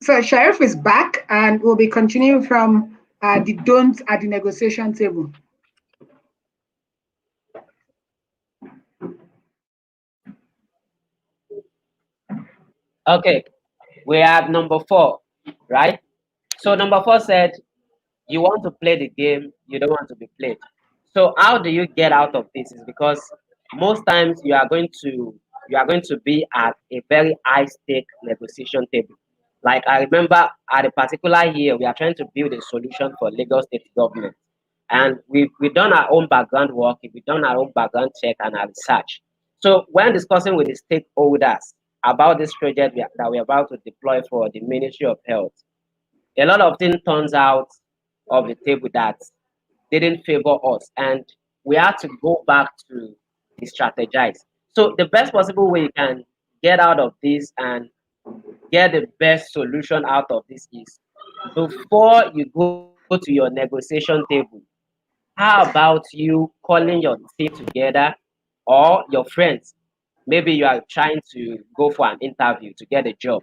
So Sheriff is back, and we'll be continuing from the don'ts at the negotiation table. Okay, we have number 4, right? So number 4 said, you want to play the game, you don't want to be played. So how do you get out of this? Is because most times you are going to be at a very high stake negotiation table. Like I remember at a particular year, we are trying to build a solution for Lagos State government. And we've done our own background work, we've done our own background check and our research. So when discussing with the stakeholders about this project that we're about to deploy for the Ministry of Health, a lot of things turns out of the table that didn't favor us, and we had to go back to strategize. So the best possible way you can get out of this and get the best solution out of this is, before you go to your negotiation table, how about you calling your team together or your friends? Maybe you are trying to go for an interview to get a job.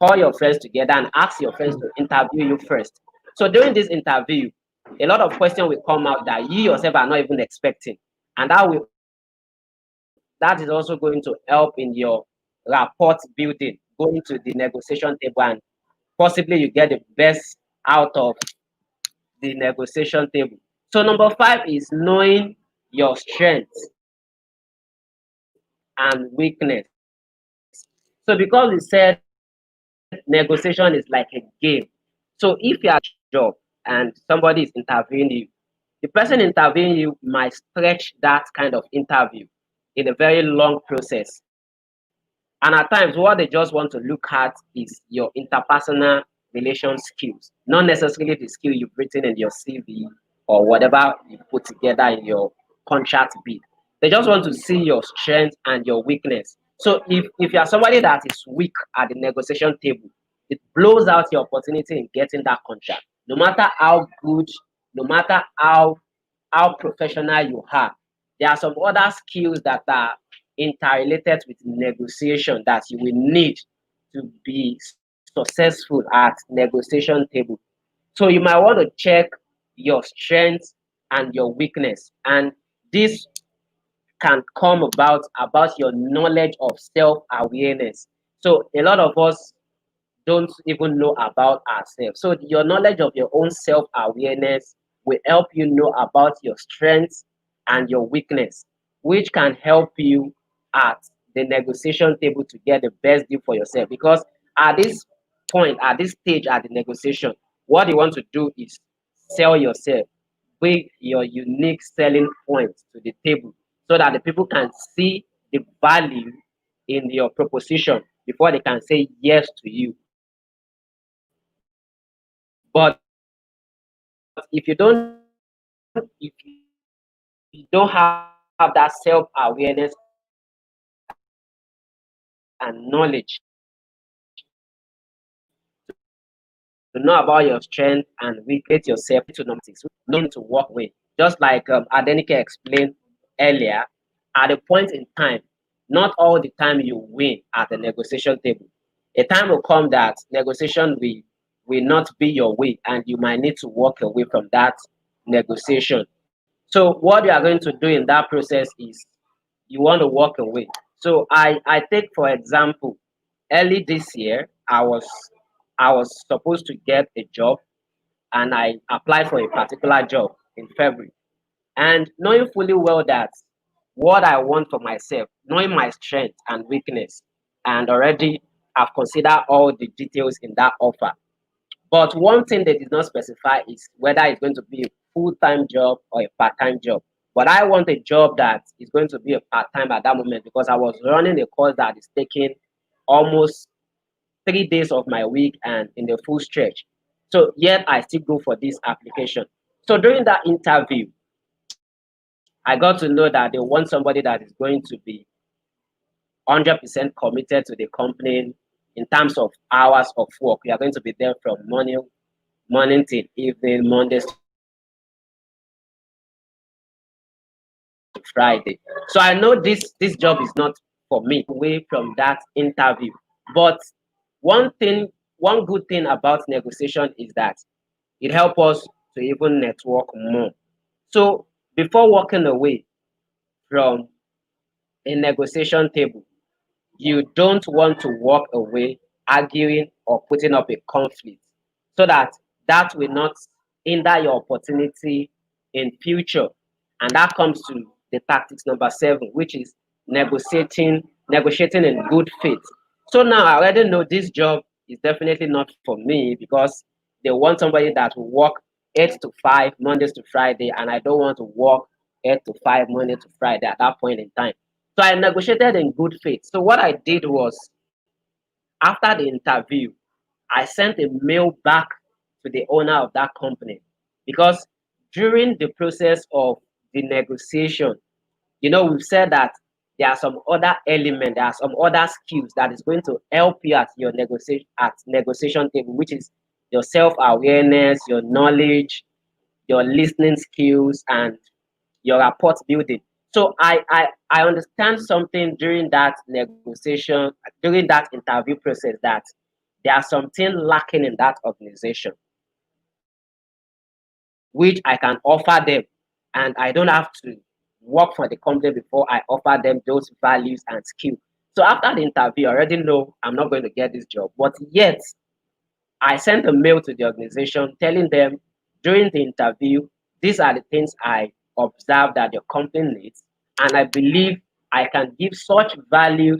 Call your friends together and ask your friends to interview you first. So during this interview, a lot of questions will come out that you yourself are not even expecting. And that is also going to help in your rapport building, going to the negotiation table, and possibly you get the best out of the negotiation table. So number 5 is knowing your strengths and weakness. So because we said negotiation is like a game. So if you are job and somebody is interviewing you, the person interviewing you might stretch that kind of interview in a very long process. And at times, what they just want to look at is your interpersonal relation skills, not necessarily the skill you've written in your CV or whatever you put together in your contract bid. They just want to see your strength and your weakness. So if you are somebody that is weak at the negotiation table, it blows out your opportunity in getting that contract. No matter how good, no matter how professional you are, there are some other skills that are interrelated with negotiation that you will need to be successful at negotiation table. So you might want to check your strengths and your weakness, and this can come about your knowledge of self-awareness. So a lot of us don't even know about ourselves. So your knowledge of your own self-awareness will help you know about your strengths and your weakness, which can help you at the negotiation table to get the best deal for yourself. Because at this point, at this stage at the negotiation, what you want to do is sell yourself, bring your unique selling points to the table so that the people can see the value in your proposition before they can say yes to you. But if you don't have that self-awareness and knowledge to know about your strength and weakness yourself to knowing to work with. Just like Adenike explained earlier, at a point in time, not all the time you win at the negotiation table. A time will come that negotiation will not be your way, and you might need to walk away from that negotiation. So what you are going to do in that process is you want to walk away. So I take for example, early this year I was supposed to get a job, and I applied for a particular job in February. And knowing fully well that what I want for myself, knowing my strength and weakness, and already I've considered all the details in that offer. But one thing they did not specify is whether it's going to be a full-time job or a part-time job. But I want a job that is going to be a part-time at that moment, because I was running a course that is taking almost 3 days of my week and in the full stretch. So yet I still go for this application. So during that interview, I got to know that they want somebody that is going to be 100% committed to the company in terms of hours of work. You are going to be there from morning till evening, Mondays to Friday. So I know this job is not for me away from that interview. But one good thing about negotiation is that it helps us to even network more. So before walking away from a negotiation table, you don't want to walk away arguing or putting up a conflict, so that that will not hinder your opportunity in future. And that comes to the tactics number 7, which is negotiating in good faith. So now I already know this job is definitely not for me, because they want somebody that will work 8 to 5 Mondays to Friday, and I don't want to work 8 to 5 Monday to Friday at that point in time. So I negotiated in good faith. So what I did was, after the interview, I sent a mail back to the owner of that company, because during the process of the negotiation, we've said that there are some other elements, there are some other skills that is going to help you at your negotiation table, which is your self-awareness, your knowledge, your listening skills, and your rapport building. So I understand something during that negotiation, during that interview process, that there are something lacking in that organization, which I can offer them, and I don't have to work for the company before I offer them those values and skills. So after the interview, I already know I'm not going to get this job, but yet I sent a mail to the organization telling them during the interview, these are the things I observed that your company needs, and I believe I can give such value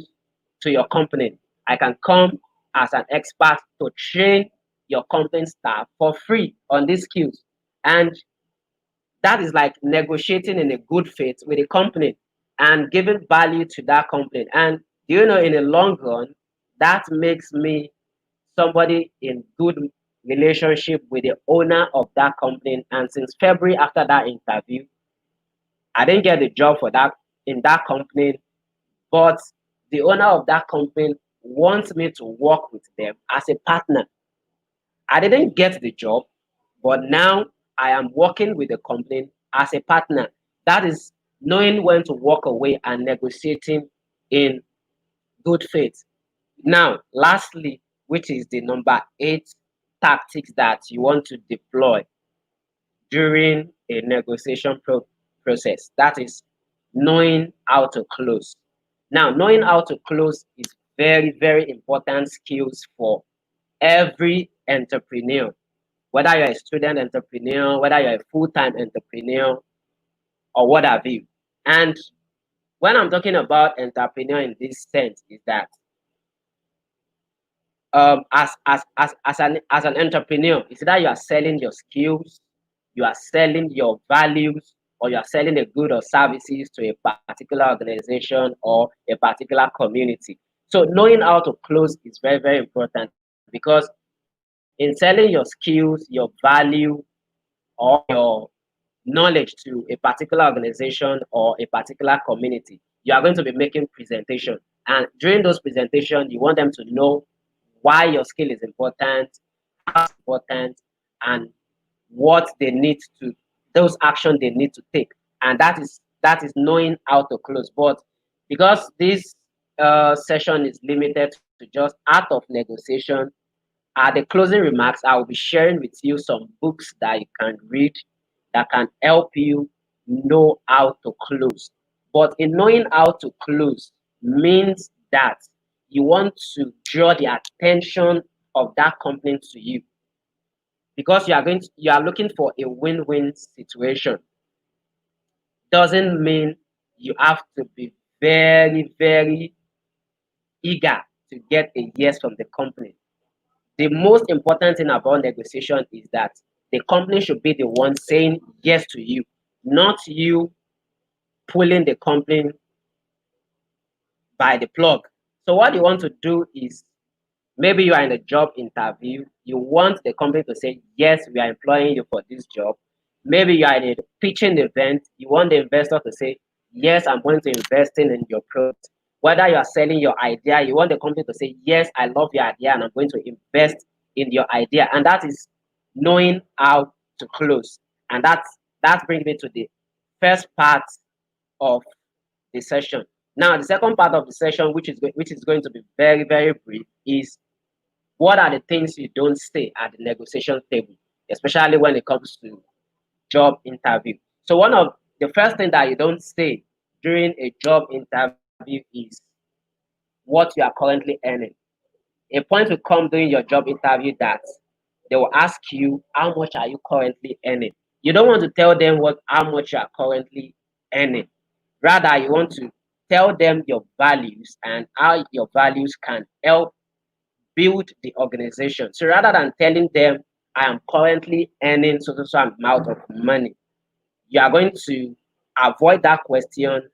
to your company. I can come as an expert to train your company staff for free on these skills. And that is like negotiating in a good faith with a company and giving value to that company. And in the long run, that makes me somebody in good relationship with the owner of that company. And since February, after that interview, I didn't get the job for that in that company, but the owner of that company wants me to work with them as a partner. I didn't get the job, but now I am working with the company as a partner. That is knowing when to walk away and negotiating in good faith. Now, lastly, which is the number 8 tactics that you want to deploy during a negotiation process, that is knowing how to close. Now, knowing how to close is very, very important skills for every entrepreneur, whether you're a student entrepreneur, whether you're a full-time entrepreneur, or what have you. And when I'm talking about entrepreneur in this sense, is that as an entrepreneur, it's either you are selling your skills, you are selling your values, or you are selling a good or services to a particular organization or a particular community. So knowing how to close is very, very important, because in selling your skills, your value, or your knowledge to a particular organization or a particular community, you are going to be making presentation. And during those presentations, you want them to know why your skill is important, how it's important, and what they need to, those actions they need to take. And that is knowing how to close. But because this session is limited to just art of negotiation, at the closing remarks, I will be sharing with you some books that you can read that can help you know how to close. But in knowing how to close means that you want to draw the attention of that company to you, because you are looking for a win-win situation. Doesn't mean you have to be very, very eager to get a yes from the company. The most important thing about negotiation is that the company should be the one saying yes to you, not you pulling the company by the plug. So what you want to do is, maybe you are in a job interview, you want the company to say, yes, we are employing you for this job. Maybe you are in a pitching event, you want the investor to say, yes, I'm going to invest in your product. Whether you are selling your idea, you want the company to say, yes, I love your idea and I'm going to invest in your idea. And that is knowing how to close. And that brings me to the first part of the session, Now, the second part of the session, which is going to be very, very brief, is what are the things you don't say at the negotiation table, especially when it comes to job interview. So one of the first thing that you don't say during a job interview is what you are currently earning. A point will come during your job interview that they will ask you, how much are you currently earning? You don't want to tell them how much you are currently earning. Rather, you want to tell them your values and how your values can help build the organization. So rather than telling them, I am currently earning so amount of money, you are going to avoid that question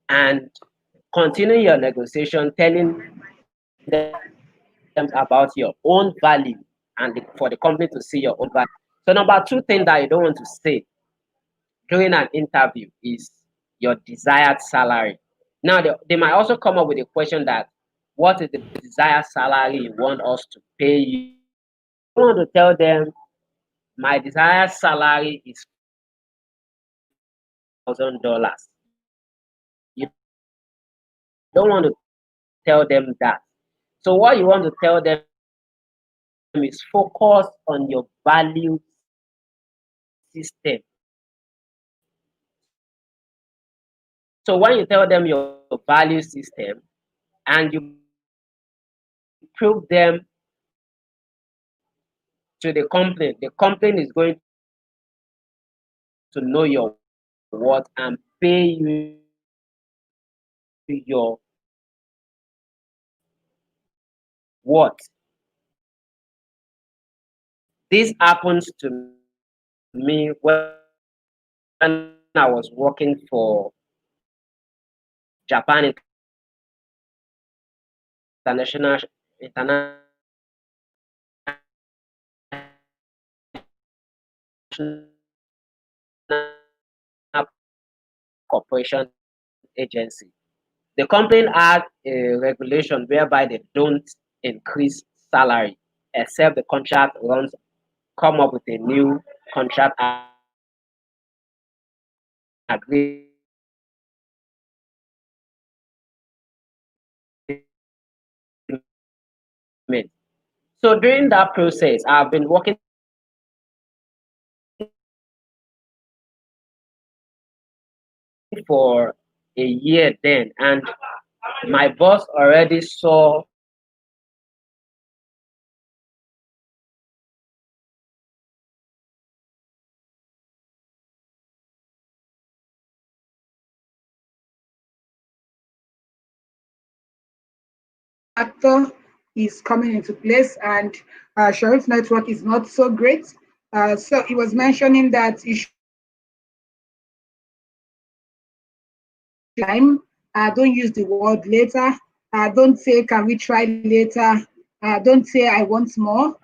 and continue your negotiation, telling them about your own value and for the company to see your own value. So number two thing that you don't want to say during an interview is your desired salary. Now, they might also come up with a question that, what is the desired salary you want us to pay you? I want to tell them my desired salary is $1,000. You don't want to tell them that. So what you want to tell them is focus on your value system. So when you tell them your value system and you prove them to the company is going to know your worth and pay you your worth. This happens to me when I was working for Japan International Corporation Agency. The company had a regulation whereby they don't increase salary except the contract runs, come up with a new contract agreement. So during that process, I've been working for a year then, and my boss already saw Factor is coming into place, and Sharif's network is not so great. So he was mentioning that you should time. Don't use the word later. Don't say, can we try later? Don't say, I want more.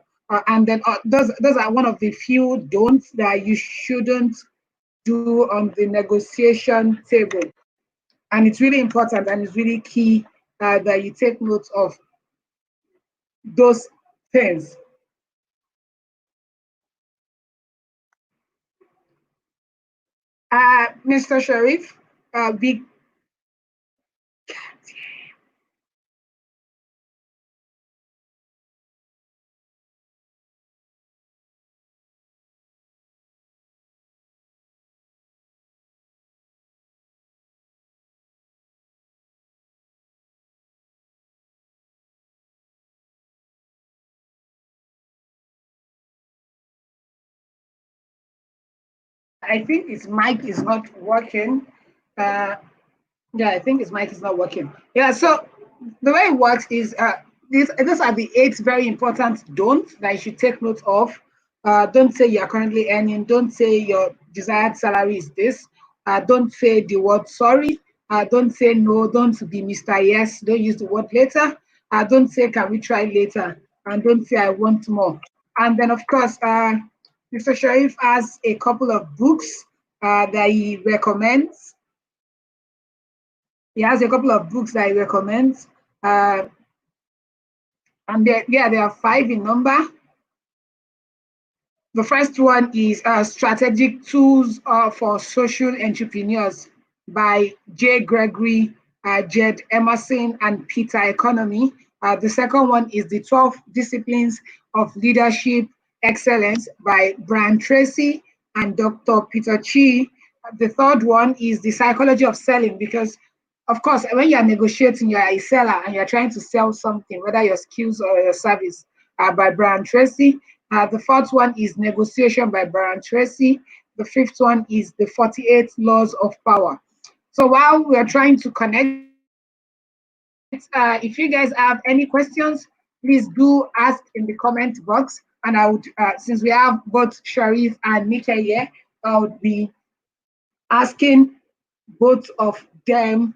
And then those are one of the few don'ts that you shouldn't do on the negotiation table. And it's really important and it's really key that you take note of those things. Mr. Sharif, we I think his mic is not working. Yeah, I think his mic is not working. Yeah, so the way it works is these are the 8 very important don'ts that you should take note of. Don't say you're currently earning. Don't say your desired salary is this. Don't say the word sorry. Don't say no. Don't be Mr. Yes. Don't use the word later. Don't say can we try later. And don't say I want more. And then, of course, Mr. Sharif has a couple of books that he recommends. He has a couple of books that he recommends. And there are 5 in number. The first one is Strategic Tools for Social Entrepreneurs by J. Gregory Jed Emerson and Peter Economy. The second one is the 12 Disciplines of Leadership Excellence by Brian Tracy and Dr. Peter Chi. The third one is the Psychology of Selling, because of course, when you're negotiating, you're a seller and you're trying to sell something, whether your skills or your service, by Brian Tracy. The fourth one is Negotiation by Brian Tracy. The fifth one is the 48 Laws of Power. So while we are trying to connect, if you guys have any questions, please do ask in the comment box. And I would, since we have both Sharif and Nika here, I would be asking both of them.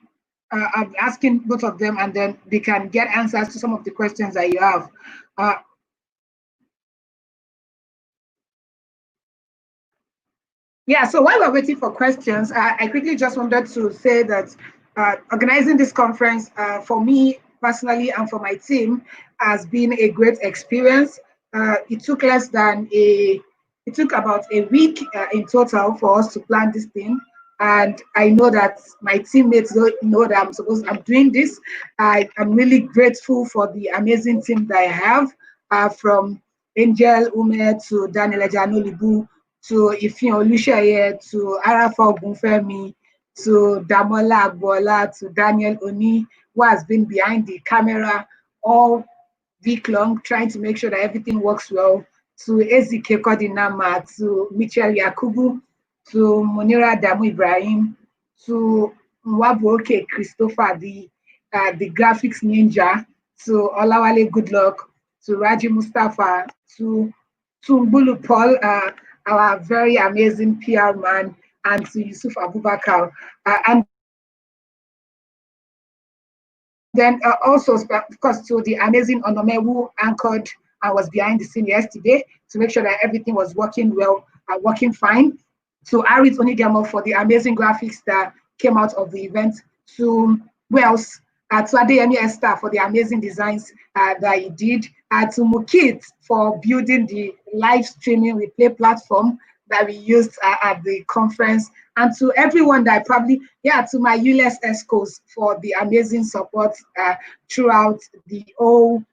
I'm asking both of them, and then they can get answers to some of the questions that you have. Yeah, so while we're waiting for questions, I quickly just wanted to say that organizing this conference for me personally and for my team has been a great experience. It took it took about a week in total for us to plan this thing. And I know that my teammates don't know that I'm doing this. I'm really grateful for the amazing team that I have, from Angel Ume to Daniel Ejanolibu, to Ifeanyi Olusoye, to Arafa Ogunfemi, to Damola Agbola, to Daniel Oni, who has been behind the camera all week long, trying to make sure that everything works well, to Ezike Kodinama, to Michelle Yakubu, to Monira Damu Ibrahim, to Nwabuoke Christopher, the graphics ninja, to Olawale Goodluck, to Raji Mustafa, to Mbulu Paul, our very amazing PR man, and to Yusuf Abubakar. And then also, of course, to the amazing Onome who anchored and was behind the scene yesterday to make sure that everything was working well, working fine. To Arit Onigamo for the amazing graphics that came out of the event. To Wells, to Adeyemi Esther for the amazing designs that he did. To Mukit for building the live streaming replay platform that we used at the conference. And to everyone that to my ULS ESCOs for the amazing support throughout the whole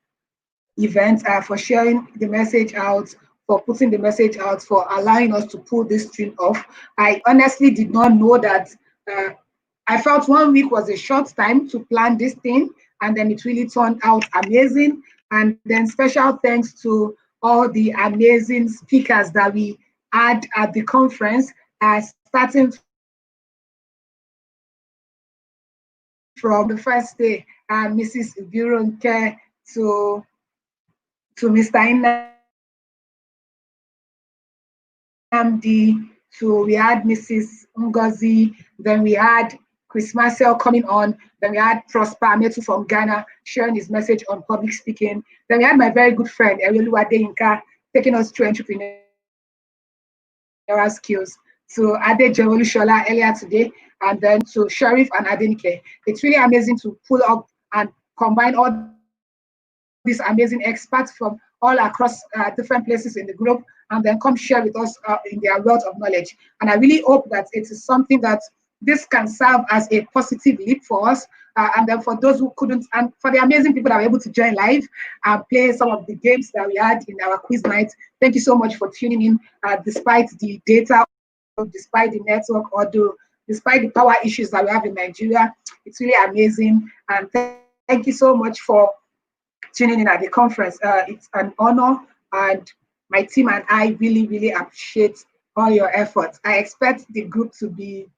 event, for sharing the message out, for putting the message out, for allowing us to pull this stream off. I honestly did not know that. I felt 1 week was a short time to plan this thing, and then it really turned out amazing. And then special thanks to all the amazing speakers that we had at the conference, starting from the first day, Mrs. Bironke to Mr. Inamdi, we had Mrs. Ngozi, then we had Chris Marcel coming on, then we had Prosper Ametu from Ghana sharing his message on public speaking, then we had my very good friend Erioluwa Adeyinka taking us through entrepreneurial skills, to Ade Jewolushola earlier today, and then to Sharif and Adenike. It's really amazing to pull up and combine all these amazing experts from all across different places in the group, and then come share with us in their wealth of knowledge. And I really hope that it is something that this can serve as a positive leap for us. And then for those who couldn't, and for the amazing people that were able to join live and play some of the games that we had in our quiz night, thank you so much for tuning in, despite the data, despite the network, or despite the power issues that we have in Nigeria. It's really amazing. And thank you so much for tuning in at the conference. It's an honor, and my team and I really, really appreciate all your efforts. I expect the group to be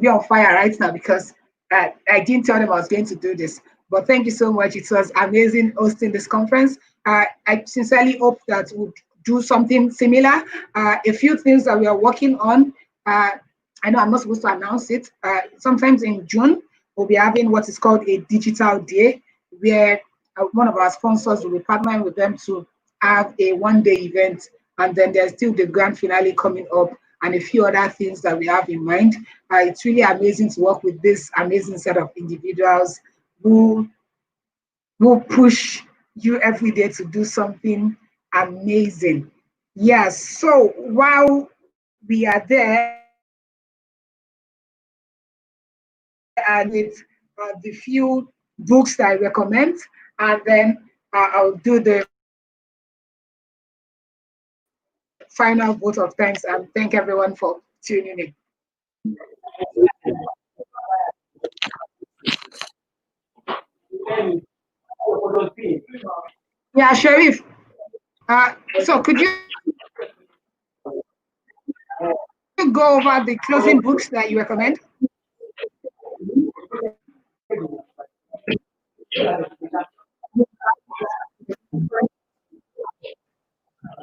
on fire right now, because I didn't tell them I was going to do this. But thank you so much. It was amazing hosting this conference. I sincerely hope that we'll do something similar. A few things that we are working on. I know I'm not supposed to announce it. Sometimes in June, we'll be having what is called a digital day, where one of our sponsors will be partnering with them to have a one-day event. And then there's still the grand finale coming up, and a few other things that we have in mind. It's really amazing to work with this amazing set of individuals who push you every day to do something amazing. Yes, so while we are there, and it's the few books that I recommend, and then I'll do the final vote of thanks, and thank everyone for tuning in. Yeah, Sharif. So could you go over the closing books that you recommend?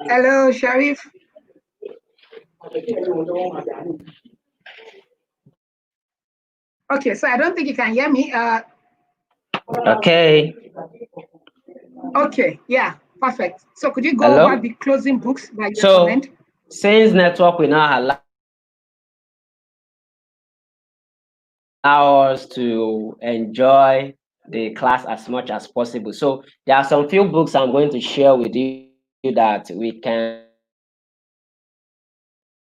Hello, Sharif. Okay, so I don't think you can hear me. Okay. Okay, yeah, perfect. So could you go Hello? over the closing books that you So, recommend? since network will not allow us to enjoy the class as much as possible. So there are some few books I'm going to share with you that we can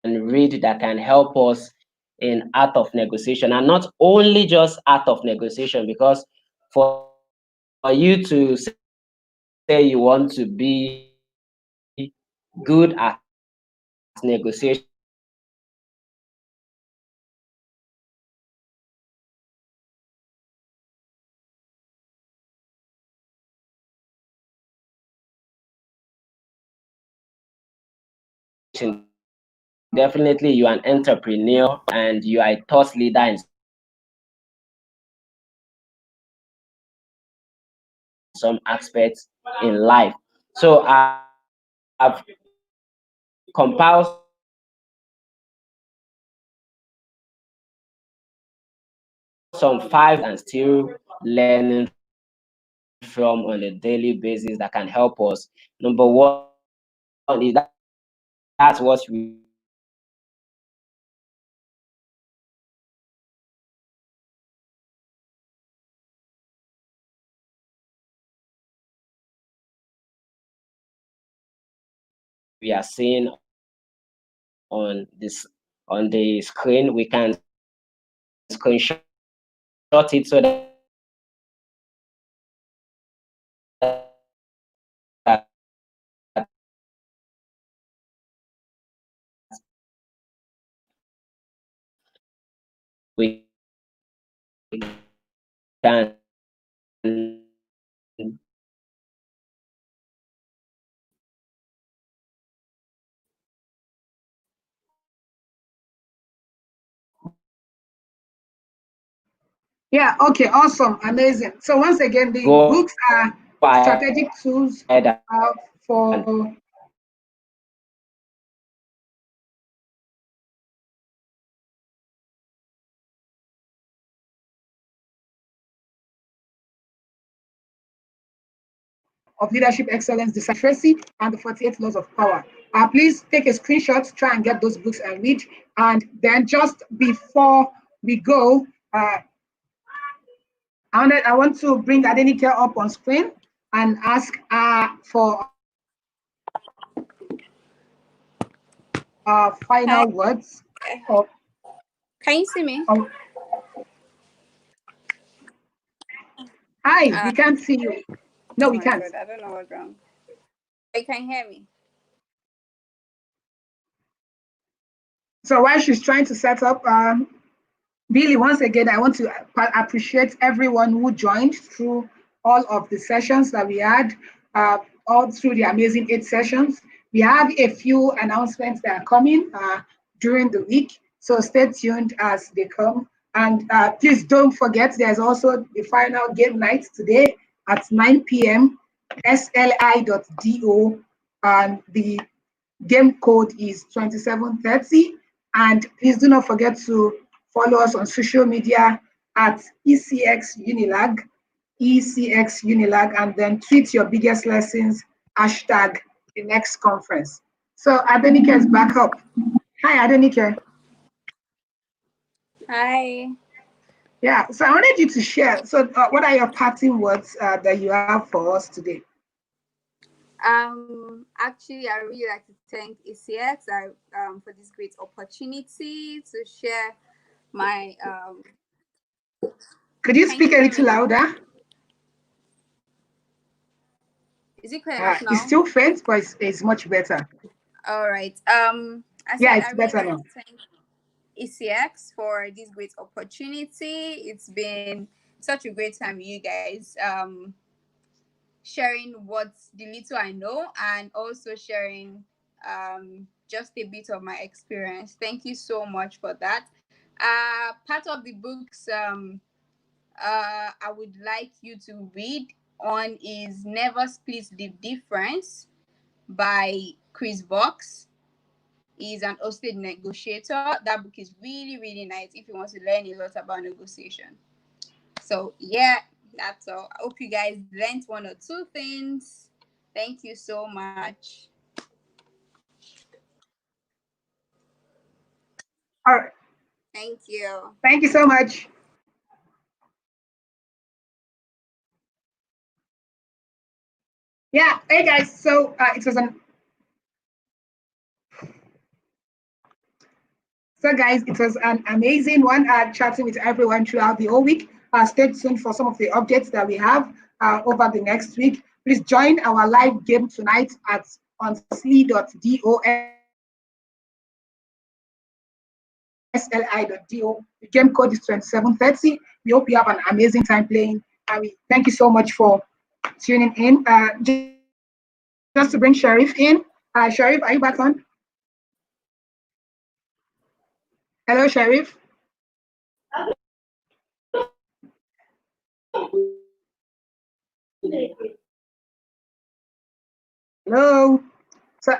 read that can help us in art of negotiation, and not only just art of negotiation, because for you to say you want to be good at negotiation, definitely you're an entrepreneur and you are a thought leader in some aspects in life. So I've compiled some 5 and still learning from on a daily basis that can help us. Number one is that's what we are seeing on the screen. We can screenshot it so that we can Yeah, okay, awesome, amazing. So once again, the go books are Strategic Tools ahead for of Leadership Excellence, the Tracy, and the 48 Laws of Power. Please take a screenshot, try and get those books and read. And then just before we go, I want to bring Adenike up on screen and ask for final Hi. words. Of, Can you see me? Hi, we can't see you. No, Oh we my can't. God, I don't know what's wrong. You can hear me. So while she's trying to set up, Billy, once again, I want to appreciate everyone who joined through all of the sessions that we had, all through the amazing 8 sessions. We have a few announcements that are coming during the week, so stay tuned as they come. And please don't forget, there's also the final game night today at 9 p.m. sli.do, and the game code is 2730. And please do not forget to follow us on social media at ECX Unilag, ECX Unilag, and then tweet your biggest lessons, hashtag the next conference. So Adenike is back up. Hi, Adenike. Hi. Yeah, so I wanted you to share. So what are your parting words that you have for us today? Actually, I really like to thank ECX for this great opportunity to share my Could you Can speak you a hear little me now? louder? Is it clear enough It's now? still faint, but it's much better. All right. I Yeah, said I it's really better want now. to thank ECX for this great opportunity. It's been such a great time with you guys. Sharing what the little I know and also sharing just a bit of my experience. Thank you so much for that. Part of the books I would like you to read on is Never Split the Difference by Chris Vox. He's an hosted negotiator. That book is really, really nice if you want to learn a lot about negotiation. So yeah, that's all. I hope you guys learned one or two things. Thank you so much. All right. Thank you. Thank you so much. Yeah. Hey guys. So it was an So, guys, it was an amazing one chatting with everyone throughout the whole week. Stay tuned for some of the updates that we have over the next week. Please join our live game tonight at on sli.do. The game code is 2730. We hope you have an amazing time playing. And we thank you so much for tuning in. Just to bring Sharif in. Sharif, are you back on? Hello, Sharif. Hello. So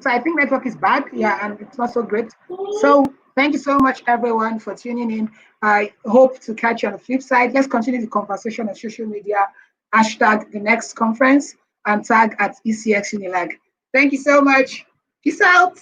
I think network is back. Yeah, and it's not so great. So thank you so much, everyone, for tuning in. I hope to catch you on the flip side. Let's continue the conversation on social media. Hashtag the next conference and tag at ECX Unilag. Thank you so much. Peace out.